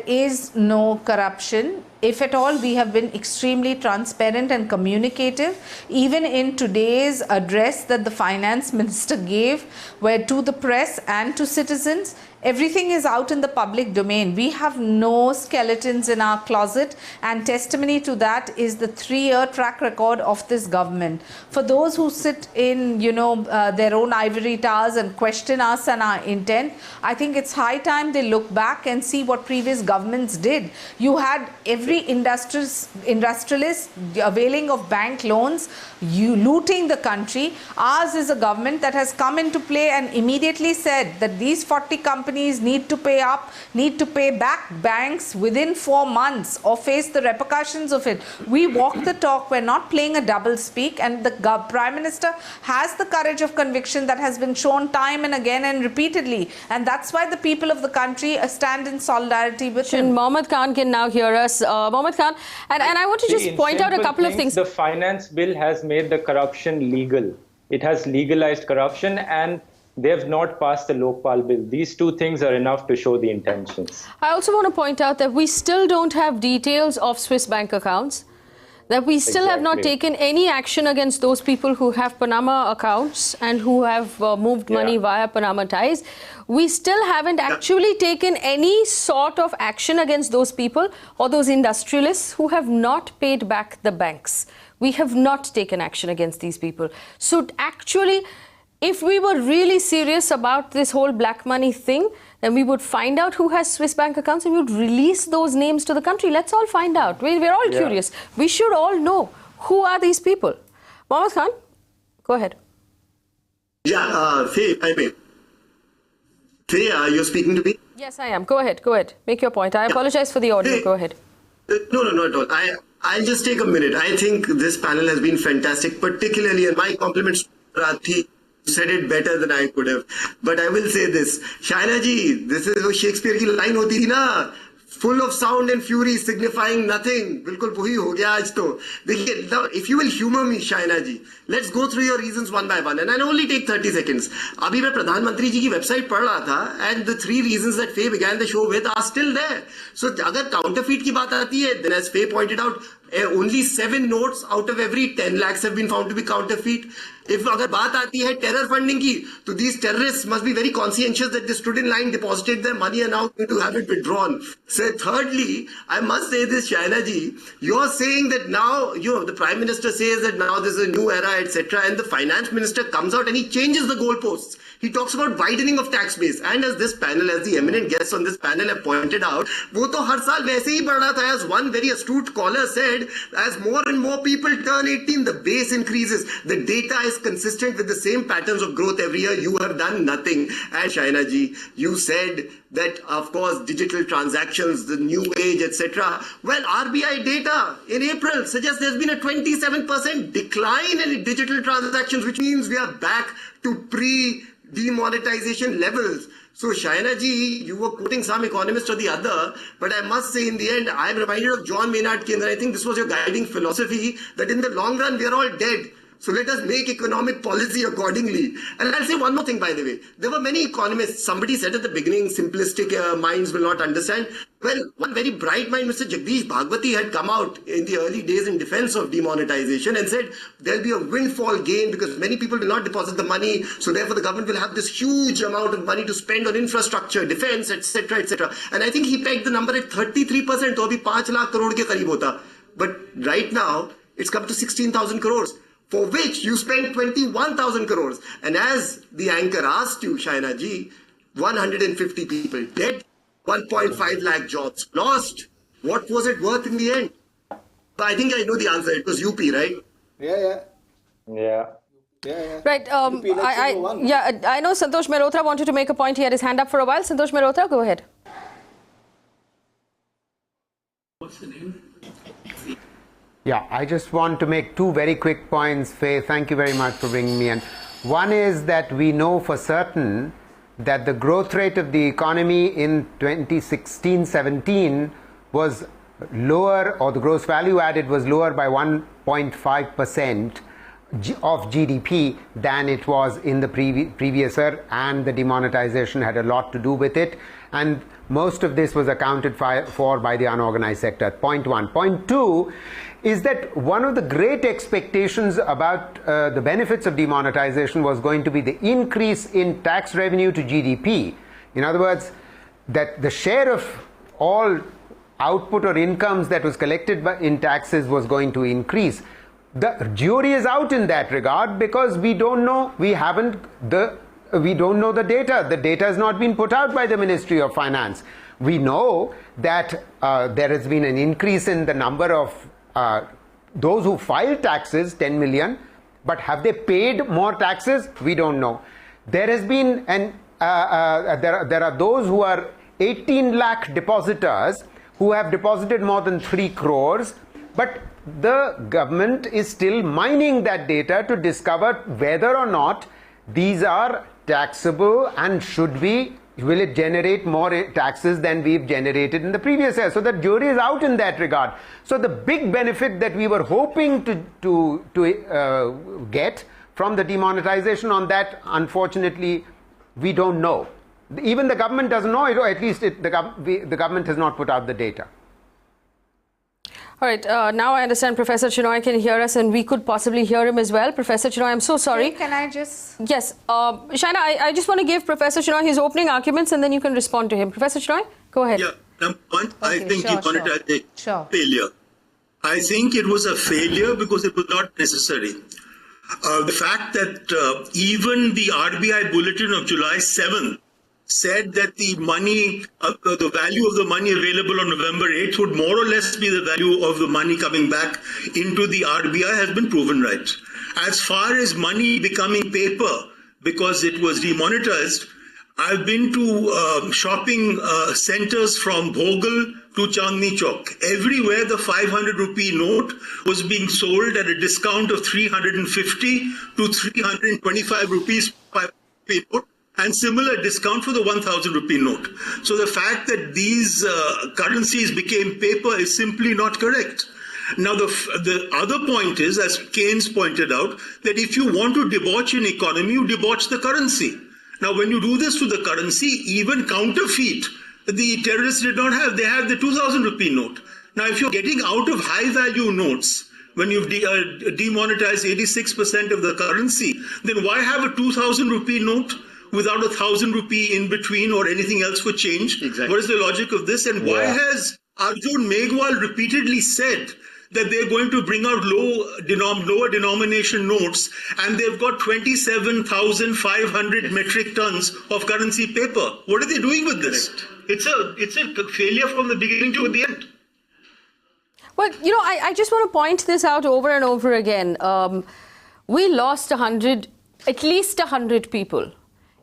S8: is no corruption. If at all, we have been extremely transparent and communicative. Even in today's address that the finance minister gave, where to the press and to citizens, everything is out in the public domain. We have no skeletons in our closet, and testimony to that is the 3-year track record of this government. For those who sit in, their own ivory towers and question us and our intent, I think it's high time they look back and see what previous governments did. You had every industrialist availing of bank loans, you looting the country. Ours is a government that has come into play and immediately said that these 40 companies need to pay back banks within 4 months or face the repercussions of it. We walk the talk. We're not playing a double speak, and the Prime Minister has the courage of conviction that has been shown time and again and repeatedly, and that's why the people of the country stand in solidarity with him.
S3: Mohammad Khan can now hear us. Mohammad Khan, and I want to just point out a couple of things.
S6: The finance bill has made the corruption legal. It has legalized corruption, and they have not passed the Lokpal bill. These two things are enough to show the intentions.
S3: I also want to point out that we still don't have details of Swiss bank accounts, that we still have not taken any action against those people who have Panama accounts and who have moved money via Panama ties. We still haven't actually taken any sort of action against those people or those industrialists who have not paid back the banks. We have not taken action against these people. So actually, if we were really serious about this whole black money thing, then we would find out who has Swiss bank accounts and we would release those names to the country. Let's all find out. We're all curious. We should all know who are these people. Mohammad Khan, go ahead.
S12: Yeah, Faye, Faye, you're speaking to me?
S3: Yes, I am. Go ahead. Make your point. I apologize for the audio. Go ahead.
S12: No, not at all. I'll just take a minute. I think this panel has been fantastic, particularly, and my compliments to Rathee. Said it better than I could have. But I will say this. Shaina ji, this is what Shakespeare ki line hoti thi na. Full of sound and fury, signifying nothing. Bilkul wahi ho gaya aaj to. Now, if you will humor me, Shaina ji, let's go through your reasons one by one. And I'll only take 30 seconds. Abhi main Pradhan Mantri ji ki website pad raha tha, and the 3 reasons that Faye began the show with are still there. So, agar counterfeit ki baat aati hai, then as Faye pointed out, only 7 notes out of every 10 lakhs have been found to be counterfeit. If agar baat aati hai terror funding ki, so these terrorists must be very conscientious that they stood in line, deposited their money, and now going to have it withdrawn. So thirdly, I must say this, Shaina ji, you're saying that now, the Prime Minister says that now there's a new era, etc., and the Finance Minister comes out and he changes the goalposts. He talks about widening of tax base, and as this panel, as the eminent guests on this panel have pointed out, wo to har saal waise hi बढ़ raha tha. As one very astute caller said, as more and more people turn 18, the base increases. The data is consistent with the same patterns of growth every year. You have done nothing. And Shaina ji, you said that, of course, digital transactions, the new age, etc. Well, RBI data in April suggests there's been a 27% decline in digital transactions, which means we are back to demonetization levels. So Shaina ji, you were quoting some economist or the other, but I must say in the end, I'm reminded of John Maynard Keynes, and I think this was your guiding philosophy, that in the long run, we are all dead. So let us make economic policy accordingly. And I'll say one more thing, by the way. There were many economists. Somebody said at the beginning, simplistic minds will not understand. Well, one very bright mind, Mr. Jagdish Bhagwati, had come out in the early days in defense of demonetization and said there'll be a windfall gain because many people will not deposit the money. So therefore, the government will have this huge amount of money to spend on infrastructure, defense, etc., etc. And I think he pegged the number at 33%. So abhi 5 lakh crore ke kareeb hota. But right now, it's come to 16,000 crores. For which you spent 21,000 crores. And as the anchor asked you, Shaina ji, 150 people dead, 1.5 lakh jobs lost. What was it worth in the end? I think I know the answer. It was UP, right?
S5: Yeah.
S3: Right. I know Santosh Mehrotra wanted to make a point. He had his hand up for a while. Santosh Mehrotra, go ahead.
S7: What's the name?
S5: Yeah, I just want to make two very quick points, Faye. Thank you very much for bringing me in. One is that we know for certain that the growth rate of the economy in 2016-17 was lower, or the gross value added was lower by 1.5% of GDP than it was in the previous year, and the demonetization had a lot to do with it, and most of this was accounted for by the unorganized sector. Point one. Point two is that one of the great expectations about the benefits of demonetization was going to be the increase in tax revenue to GDP. In other words, that the share of all output or incomes that was collected in taxes was going to increase. The jury is out in that regard because we don't know, we don't know the data. The data has not been put out by the Ministry of Finance. We know that there has been an increase in the number of those who filed taxes, 10 million, but have they paid more taxes? We don't know. There has been there are those who are 18 lakh depositors who have deposited more than 3 crores, but the government is still mining that data to discover whether or not these are taxable and will it generate more taxes than we've generated in the previous year. So the jury is out in that regard. So the big benefit that we were hoping to get from the demonetization on that, unfortunately, we don't know. Even the government doesn't know it, or at least the government has not put out the data.
S3: All right, now I understand Professor Chenoy can hear us, and we could possibly hear him as well. Professor Chenoy, I'm so sorry.
S8: Can I just...
S3: Yes, Shaina, I just want to give Professor Chenoy his opening arguments, and then you can respond to him. Professor Chenoy, go ahead.
S7: Yeah, number one, I think demonetization
S8: sure.
S7: failure. I think it was a failure because it was not necessary. The fact that even the RBI bulletin of July 7th said that the money, the value of the money available on November 8th would more or less be the value of the money coming back into the RBI has been proven right. As far as money becoming paper because it was demonetized, I've been to shopping centers from Bhogal to Chandni Chowk. Everywhere the 500 rupee note was being sold at a discount of 350 to 325 rupees per note, and similar discount for the 1,000 rupee note. So the fact that these currencies became paper is simply not correct. Now the other point is, as Keynes pointed out, that if you want to debauch an economy, you debauch the currency. Now when you do this to the currency, even counterfeit, the terrorists did not have. They had the 2,000 rupee note. Now if you're getting out of high value notes, when you've demonetized 86% of the currency, then why have a 2,000 rupee note without 1,000 rupee in between or anything else for change?
S12: Exactly.
S7: What is the logic of this? And why has Arjun Megwal repeatedly said that they're going to bring out lower denomination notes, and they've got 27,500 metric tons of currency paper? What are they doing with this? It's a failure from the beginning to the end.
S3: Well, you know, I just want to point this out over and over again. We lost at least 100 people.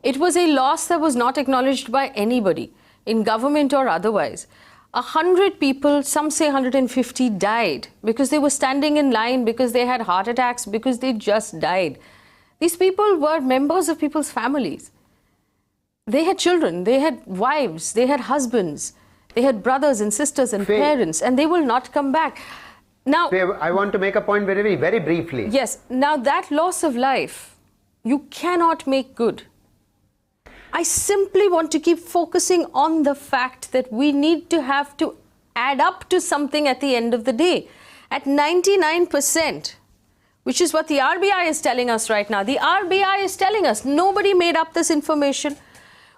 S3: It was a loss that was not acknowledged by anybody, in government or otherwise. 100 people, some say 150, died because they were standing in line, because they had heart attacks, because they just died. These people were members of people's families. They had children, they had wives, they had husbands, they had brothers and sisters and
S5: Faye,
S3: parents, and they will not come back. Now,
S5: Faye, I want to make a point very, very briefly.
S3: yes, now that loss of life, you cannot make good. I simply want to keep focusing on the fact that we need to have to add up to something at the end of the day. At 99%, which is what the RBI is telling us right now. The RBI is telling us nobody made up this information.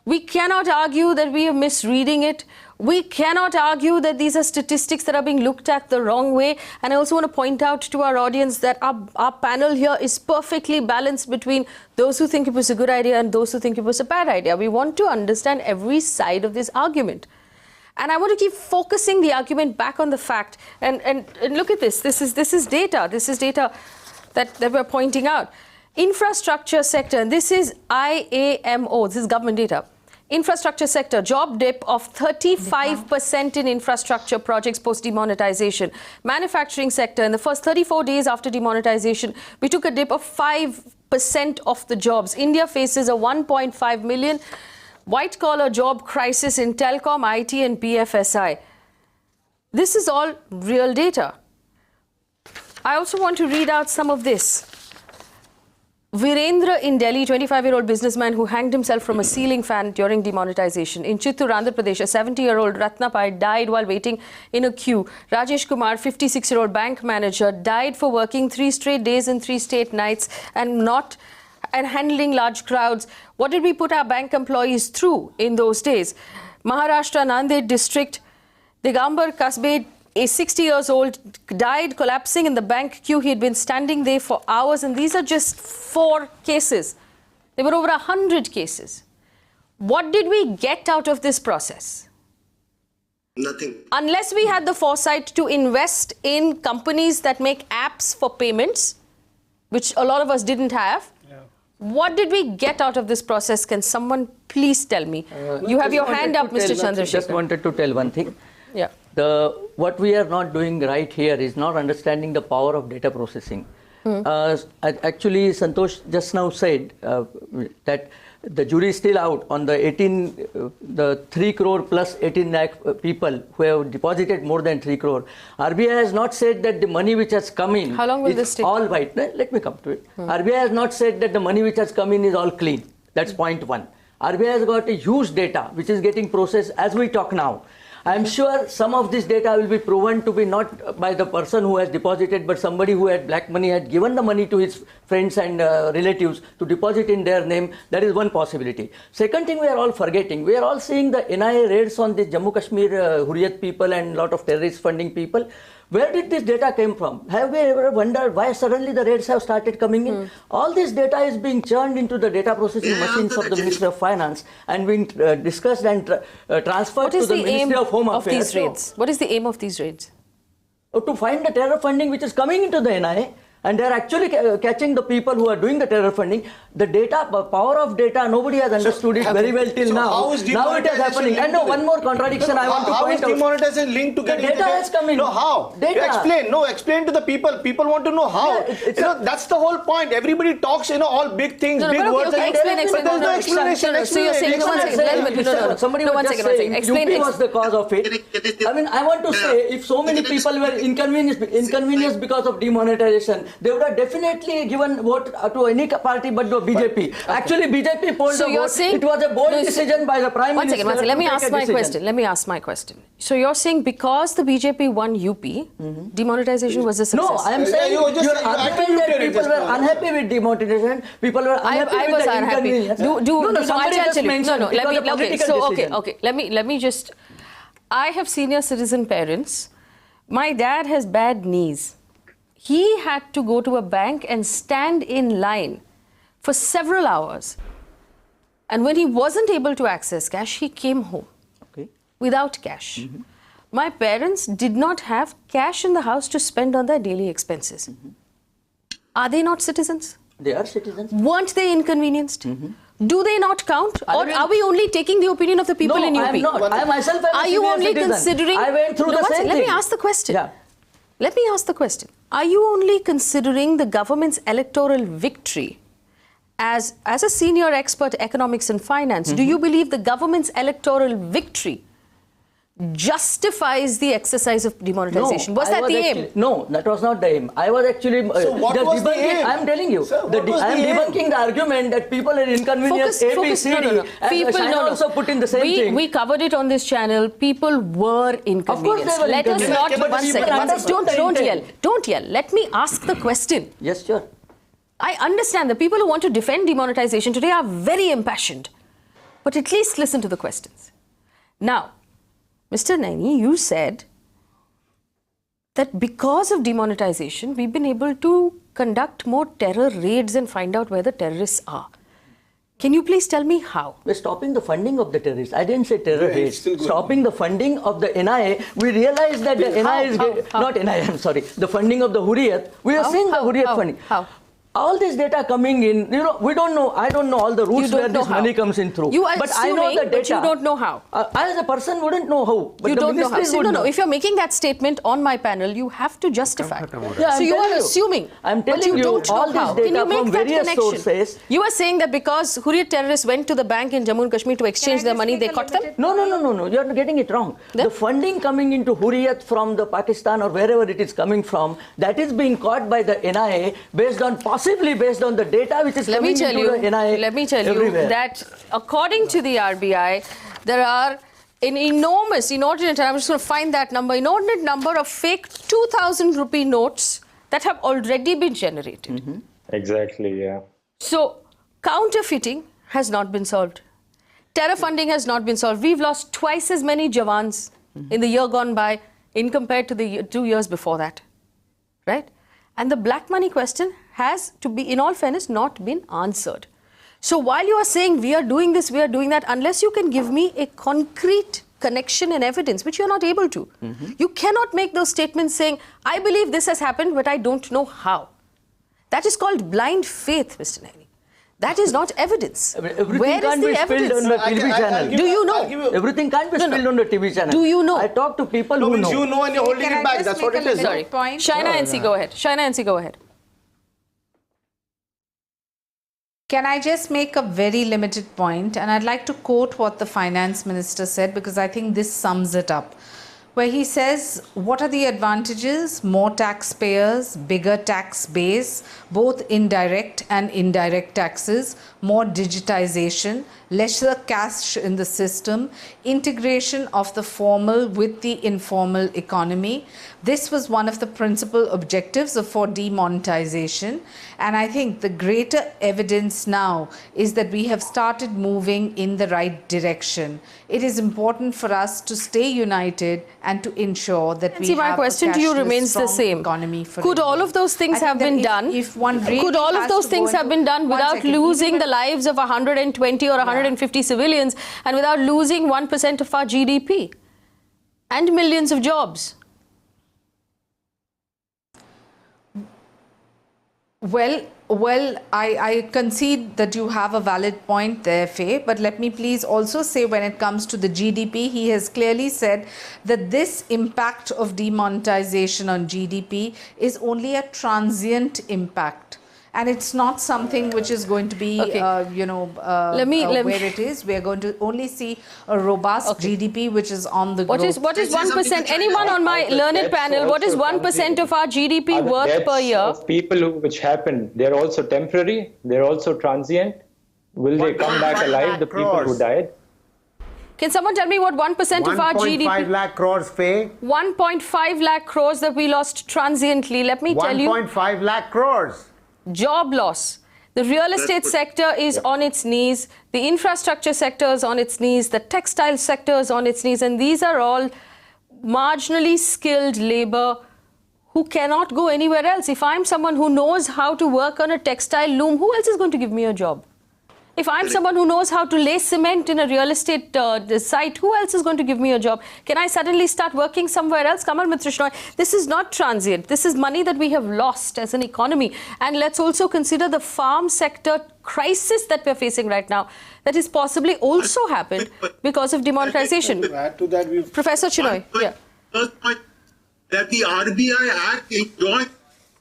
S3: We cannot argue that we are misreading it. We cannot argue that these are statistics that are being looked at the wrong way. And I also want to point out to our audience that our panel here is perfectly balanced between those who think it was a good idea and those who think it was a bad idea. We want to understand every side of this argument. And I want to keep focusing the argument back on the fact. And look at this. This is data. This is data that we're pointing out. Infrastructure sector, and this is IAMO, this is government data. Infrastructure sector, job dip of 35% in infrastructure projects post-demonetization. Manufacturing sector, in the first 34 days after demonetization, we took a dip of 5% of the jobs. India faces a 1.5 million white-collar job crisis in telecom, IT and BFSI. This is all real data. I also want to read out some of this. Virendra in Delhi, 25-year-old businessman who hanged himself from a ceiling fan during demonetization. In Chittoor, Andhra Pradesh, a 70-year-old Ratnapai died while waiting in a queue. Rajesh Kumar, 56-year-old bank manager, died for working 3 straight days and 3 straight nights and handling large crowds. What did we put our bank employees through in those days? Maharashtra, Nanded district, Digambar Kasbe, a 60-year-old died collapsing in the bank queue. He had been standing there for hours, and these are just 4 cases. There were over 100 cases. What did we get out of this process?
S12: Nothing.
S3: Unless we had the foresight to invest in companies that make apps for payments, which a lot of us didn't have. What did we get out of this process? Can someone please tell me? You have your hand up, Mr. Chandrashekhar.
S4: Just wanted to tell one thing.
S3: Yeah.
S4: What we are not doing right here is not understanding the power of data processing. Actually, Santosh just now said that the jury is still out on the 3 crore plus 18 lakh people who have deposited more than 3 crore. RBI has not said that the money which has come in is all white. Let me come to it. RBI has not said that the money which has come in is all clean. That's point 1. RBI has got a huge data which is getting processed as we talk now. I am sure some of this data will be proven to be not by the person who has deposited, but somebody who had black money, had given the money to his friends and relatives to deposit in their name. That is one possibility. Second thing we are all forgetting, we are all seeing the NIA raids on the Jammu Kashmir Hurriyat people and lot of terrorist funding people. Where did this data came from? Have we ever wondered why suddenly the raids have started coming in? All this data is being churned into the data processing machines of the Ministry of Finance and being discussed and transferred to the Ministry of Home Affairs.
S3: What is the aim of these raids?
S4: To find the terror funding which is coming into the NIA. And they are actually catching the people who are doing the terror funding. The data, power of data, nobody has understood it very well till now. Now it is happening. And no, one more contradiction I want to point out.
S10: How is demonetization linked to getting
S4: the data has come in?
S10: No, how?
S4: Data.
S10: Explain. No, explain to the people. People want to know how. That's the whole point. Everybody talks, all big things, big words.
S3: Explain.
S10: But there's no explanation.
S3: So you're saying,
S4: somebody was just saying, UP was the cause of it. I mean, I want to say, if so many people were inconvenienced because of demonetization, they would have definitely given vote to any party but to BJP. Actually, BJP polled the vote. It was a bold decision by the Prime Minister.
S3: One second. Let me ask my question. So you're saying because the BJP won UP, demonetization was a success?
S4: No, I am saying your argument that people were unhappy with demonetization. People were unhappy with the inconvenience.
S3: Let me just. I have senior citizen parents. My dad has bad knees. He had to go to a bank and stand in line for several hours. And when he wasn't able to access cash, he came home without cash. My parents did not have cash in the house to spend on their daily expenses. Are they not citizens?
S4: They are citizens.
S3: Weren't they inconvenienced? Do they not count? Or are we only taking the opinion of the people in UP?
S4: I am not. I myself am
S3: Are you only considering...
S4: I went through the same thing.
S3: Let me ask the question. Let me ask the question. Are you only considering the government's electoral victory as a senior expert economics and finance, do you believe the government's electoral victory justifies the exercise of demonetization?
S4: No,
S3: was that the aim?
S4: No, that was not the aim. I was actually
S10: So what was the aim?
S4: I'm telling you.
S10: Sir, what was
S4: I am
S10: the aim?
S4: debunking the argument that people are inconvenienced. Shaina also put in the same thing.
S3: We covered it on this channel. People were inconvenienced.
S4: Of course they were
S3: Let us not.
S4: inconvenienced.
S3: One second. Don't yell. Don't yell. Let me ask the question.
S4: Yes, sure.
S3: I understand the people who want to defend demonetization today are very impassioned. But at least listen to the questions. Now, Mr. Naini, you said that because of demonetization, we've been able to conduct more terror raids and find out where the terrorists are. Can you please tell me how?
S4: We're stopping the funding of the terrorists. I didn't say terror raids. Stopping the funding of the NIA. We realized that the NIA is not NIA, I'm sorry. The funding of the Hurriyat. We are seeing the Hurriyat funding.
S3: How?
S4: All this data coming in, we don't know. I don't know all the routes where this money comes in through.
S3: You are
S4: but
S3: assuming,
S4: I know the data.
S3: But you don't know how.
S4: I as a person wouldn't know how. But
S3: you
S4: the
S3: don't know how.
S4: ministries would know.
S3: If you're making that statement on my panel, you have to justify.
S4: Yeah,
S3: so you are assuming.
S4: I'm telling
S3: but you
S4: you
S3: don't know
S4: all
S3: how.
S4: this
S3: Can you
S4: data
S3: make
S4: from
S3: that
S4: various
S3: connection?
S4: sources.
S3: You are saying that because Hurriyat terrorists went to the bank in Jammu and Kashmir to exchange their money, they caught them?
S4: No. You're getting it wrong. The funding coming into Hurriyat from the Pakistan or wherever it is coming from, that is being caught by the NIA possibly based on the data which is
S3: Let me tell you that according to the RBI, there are an inordinate, I'm just going to find that number, inordinate number of fake 2,000 rupee notes that have already been generated.
S6: Exactly, yeah.
S3: So, counterfeiting has not been solved. Terror funding has not been solved. We've lost twice as many Jawans in the year gone by in compared to the 2 years before that. Right? And the black money question has, to be, in all fairness, not been answered. So while you are saying we are doing this, we are doing that, unless you can give me a concrete connection and evidence, which you are not able to, you cannot make those statements saying, I believe this has happened, but I don't know how. That is called blind faith, Mr. Naini. That is not evidence.
S4: Everything can't be spilled on the TV channel.
S3: Do you know?
S4: Everything can't be spilled on the TV channel.
S3: Do you know?
S4: I talk to people who know.
S10: You know and you're holding it back. That's what it is.
S3: Sorry. Shaina NC, go ahead. Shaina NC, go ahead.
S8: Can I just make a very limited point? And I'd like to quote what the finance minister said, because I think this sums it up. Where he says, what are the advantages? More taxpayers, bigger tax base, both indirect and indirect taxes, more digitization, lesser cash in the system, integration of the formal with the informal economy. This was one of the principal objectives for demonetization. And I think the greater evidence now is that we have started moving in the right direction. It is important for us to stay united and to ensure that we have
S3: my question to you remains the same. Could all of those things have been done? Could all of those things have been done without losing the lives of 120 or 150 civilians and without losing 1% of our GDP and millions of jobs?
S8: Well, I concede that you have a valid point there, Faye, but let me please also say, when it comes to the GDP, he has clearly said that this impact of demonetization on GDP is only a transient impact. And it's not something which is going to be, where it is. We are going to only see a robust GDP which is on the growth.
S3: What is 1%? Anyone on my learned panel, what is 1% of our GDP worth per year?
S6: Of people which happen, they're also temporary, they're also transient. Will they come back alive, the people who died?
S3: Can someone tell me what 1% of our GDP?
S5: 1.5 lakh crores, Faye.
S3: 1.5 lakh crores that we lost transiently. Let me tell you.
S5: 1.5 lakh crores.
S3: Job loss. The real estate sector is on its knees. The infrastructure sector is on its knees. The textile sector is on its knees. And these are all marginally skilled labor who cannot go anywhere else. If I'm someone who knows how to work on a textile loom, who else is going to give me a job? If I'm someone who knows how to lay cement in a real estate site, who else is going to give me a job? Can I suddenly start working somewhere else? Kamal Mitra Chenoy, this is not transient. This is money that we have lost as an economy. And let's also consider the farm sector crisis that we're facing right now. That has possibly also happened because of demonetization.
S2: To add to that,
S3: Professor Chenoy,
S7: First point, that the RBI Act enjoins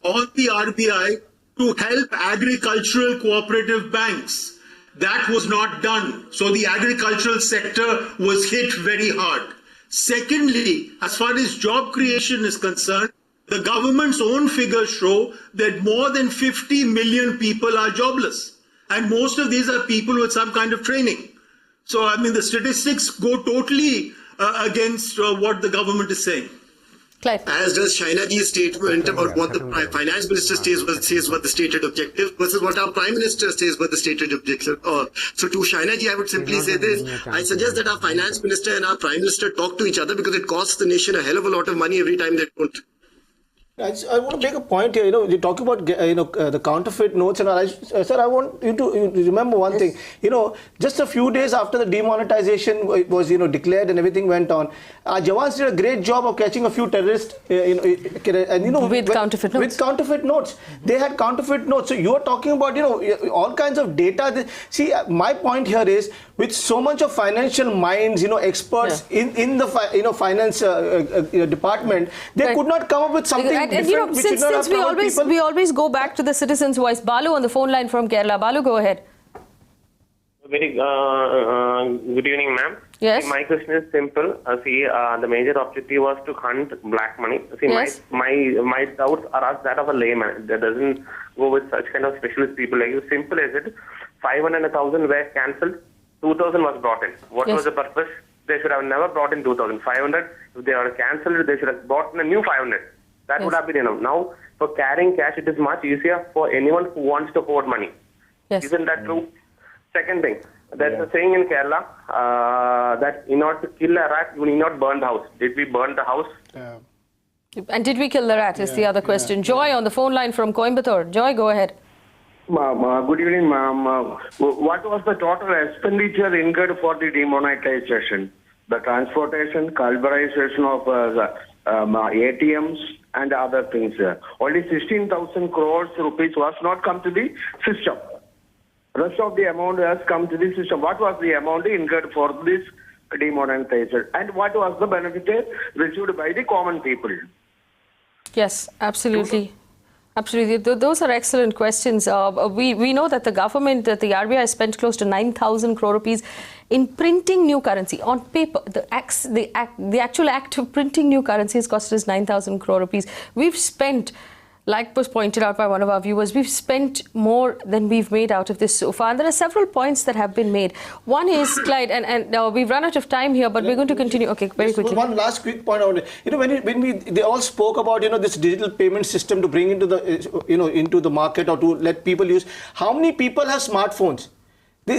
S7: all the RBI to to help agricultural cooperative banks. That was not done. So the agricultural sector was hit very hard. Secondly, as far as job creation is concerned, the government's own figures show that more than 50 million people are jobless. And most of these are people with some kind of training. So, I mean, the statistics go totally against what the government is saying.
S3: Clyde.
S12: As does Shaina Ji's statement about what the finance minister says what the stated objective versus what our prime minister says what the stated objective. So to Shaina Ji, I would simply say this. I suggest that our finance minister and our prime minister talk to each other because it costs the nation a hell of a lot of money every time they don't.
S10: I want to make a point here. You talk about the counterfeit notes, and sir, I want you to remember one thing. Just a few days after the demonetization was declared and everything went on, our Jawans did a great job of catching a few terrorists.
S3: With counterfeit notes.
S10: With counterfeit notes, they had counterfeit notes. So you are talking about all kinds of data. See, my point here is with so much of financial minds, experts in the finance department, they could not come up with something.
S3: And since we always go back to the citizens' voice. Balu on the phone line from Kerala. Balu, go ahead.
S13: Very good evening, ma'am.
S3: Yes.
S13: See, my question is simple. The major objective was to hunt black money. See,
S3: yes.
S13: my doubts are as that of a layman that doesn't go with such kind of specialist people like you. Simple as it. 500 and 1,000 were cancelled. 2,000 was brought in. What was the purpose? They should have never brought in 2,000. 500. If they are cancelled, they should have brought in a new 500. That would have been enough. Now, for carrying cash, it is much easier for anyone who wants to hoard money.
S3: Yes.
S13: Isn't that true? Second thing, there's a saying in Kerala that in order to kill a rat, you need not burn the house. Did we burn the house?
S10: Yeah.
S3: And did we kill the rat is the other question. Joy on the phone line from Coimbatore. Joy, go ahead.
S14: Good evening, ma'am. What was the total expenditure incurred for the demonetization? The transportation, culverization of ATMs and other things. Only 16,000 crores rupees was not come to the system. Rest of the amount has come to the system. What was the amount incurred for this demonetization? And what was the benefit received by the common people?
S3: Yes, absolutely. Absolutely. Those are excellent questions. We know that the government, that the RBI spent close to 9,000 crore rupees in printing new currency on paper. The actual act of printing new currency has cost us 9,000 crore rupees. We've spent, like was pointed out by one of our viewers, we've spent more than we've made out of this so far. And there are several points that have been made. One is, Clyde, and we've run out of time here, but we're going to continue. Okay, very quickly.
S10: One last quick point on it. They all spoke about this digital payment system to bring into the into the market or to let people use. How many people have smartphones? That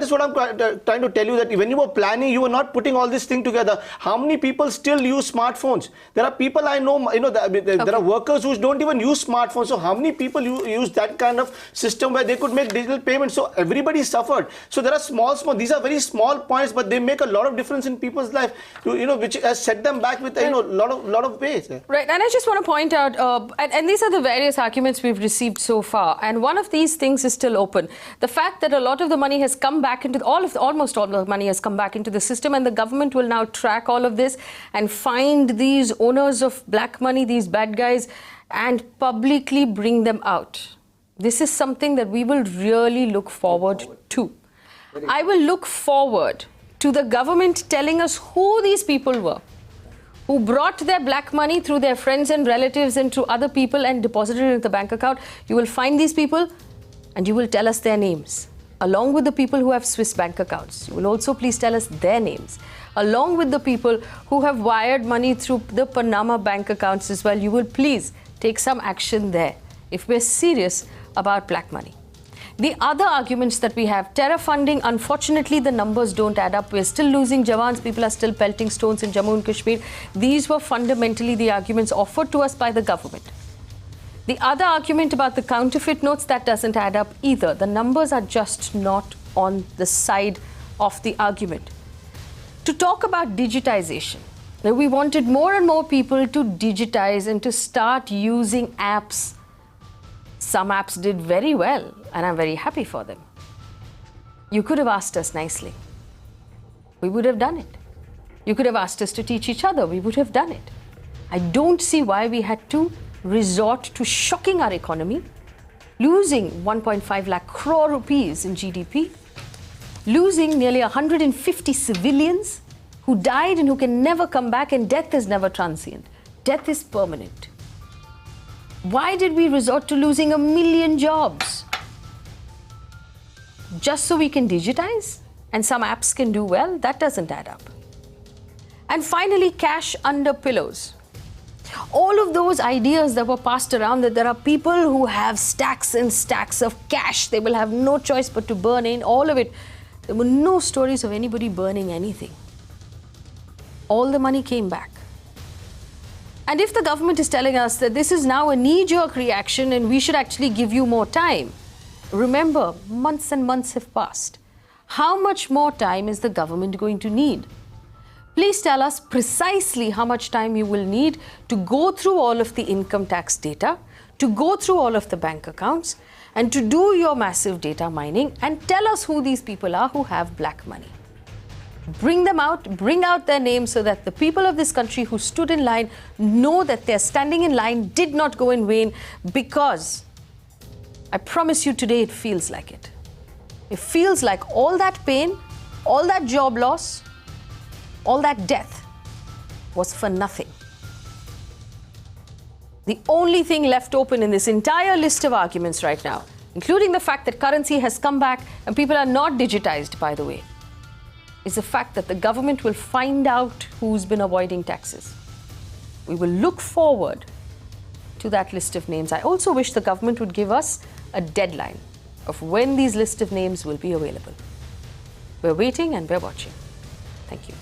S10: is what I'm trying to tell you, that when you were planning, you were not putting all this thing together. How many people still use smartphones? There are people I know, there are workers who don't even use smartphones. So how many people use that kind of system where they could make digital payments? So everybody suffered. So there are these are very small points, but they make a lot of difference in people's life, which has set them back with a lot of ways.
S3: Right, and I just want to point out, and these are the various arguments we've received so far, and one of these things is still open. The fact that a lot of the money has come back into almost all the money has come back into the system, and the government will now track all of this and find these owners of black money, these bad guys, and publicly bring them out. This is something that we will really look forward to. I will look forward to the government telling us who these people were, who brought their black money through their friends and relatives and through other people and deposited it in the bank account. You will find these people and you will tell us their names, along with the people who have Swiss bank accounts. You will also please tell us their names, along with the people who have wired money through the Panama bank accounts as well. You will please take some action there if we're serious about black money. The other arguments that we have, terror funding, unfortunately the numbers don't add up. We're still losing Jawans, people are still pelting stones in Jammu and Kashmir. These were fundamentally the arguments offered to us by the government. The other argument about the counterfeit notes, that doesn't add up either. The numbers are just not on the side of the argument. To talk about digitization, we wanted more and more people to digitize and to start using apps. Some apps did very well, and I'm very happy for them. You could have asked us nicely. We would have done it. You could have asked us to teach each other. We would have done it. I don't see why we had to resort to shocking our economy losing 1.5 lakh crore rupees in GDP, losing nearly 150 civilians who died and who can never come back, and death is never transient. Death is permanent. Why did we resort to losing 1 million jobs? Just so we can digitize and some apps can do well? That doesn't add up. And finally, cash under pillows. All of those ideas that were passed around, that there are people who have stacks and stacks of cash, they will have no choice but to burn in all of it. There were no stories of anybody burning anything. All the money came back. And if the government is telling us that this is now a knee-jerk reaction and we should actually give you more time, remember, months and months have passed. How much more time is the government going to need? Please tell us precisely how much time you will need to go through all of the income tax data, to go through all of the bank accounts, and to do your massive data mining, and tell us who these people are who have black money. Bring them out, bring out their names so that the people of this country who stood in line know that their standing in line did not go in vain, because I promise you today it feels like it. It feels like all that pain, all that job loss, all that death was for nothing. The only thing left open in this entire list of arguments right now, including the fact that currency has come back and people are not digitized, by the way, is the fact that the government will find out who's been avoiding taxes. We will look forward to that list of names. I also wish the government would give us a deadline of when these list of names will be available. We're waiting and we're watching. Thank you.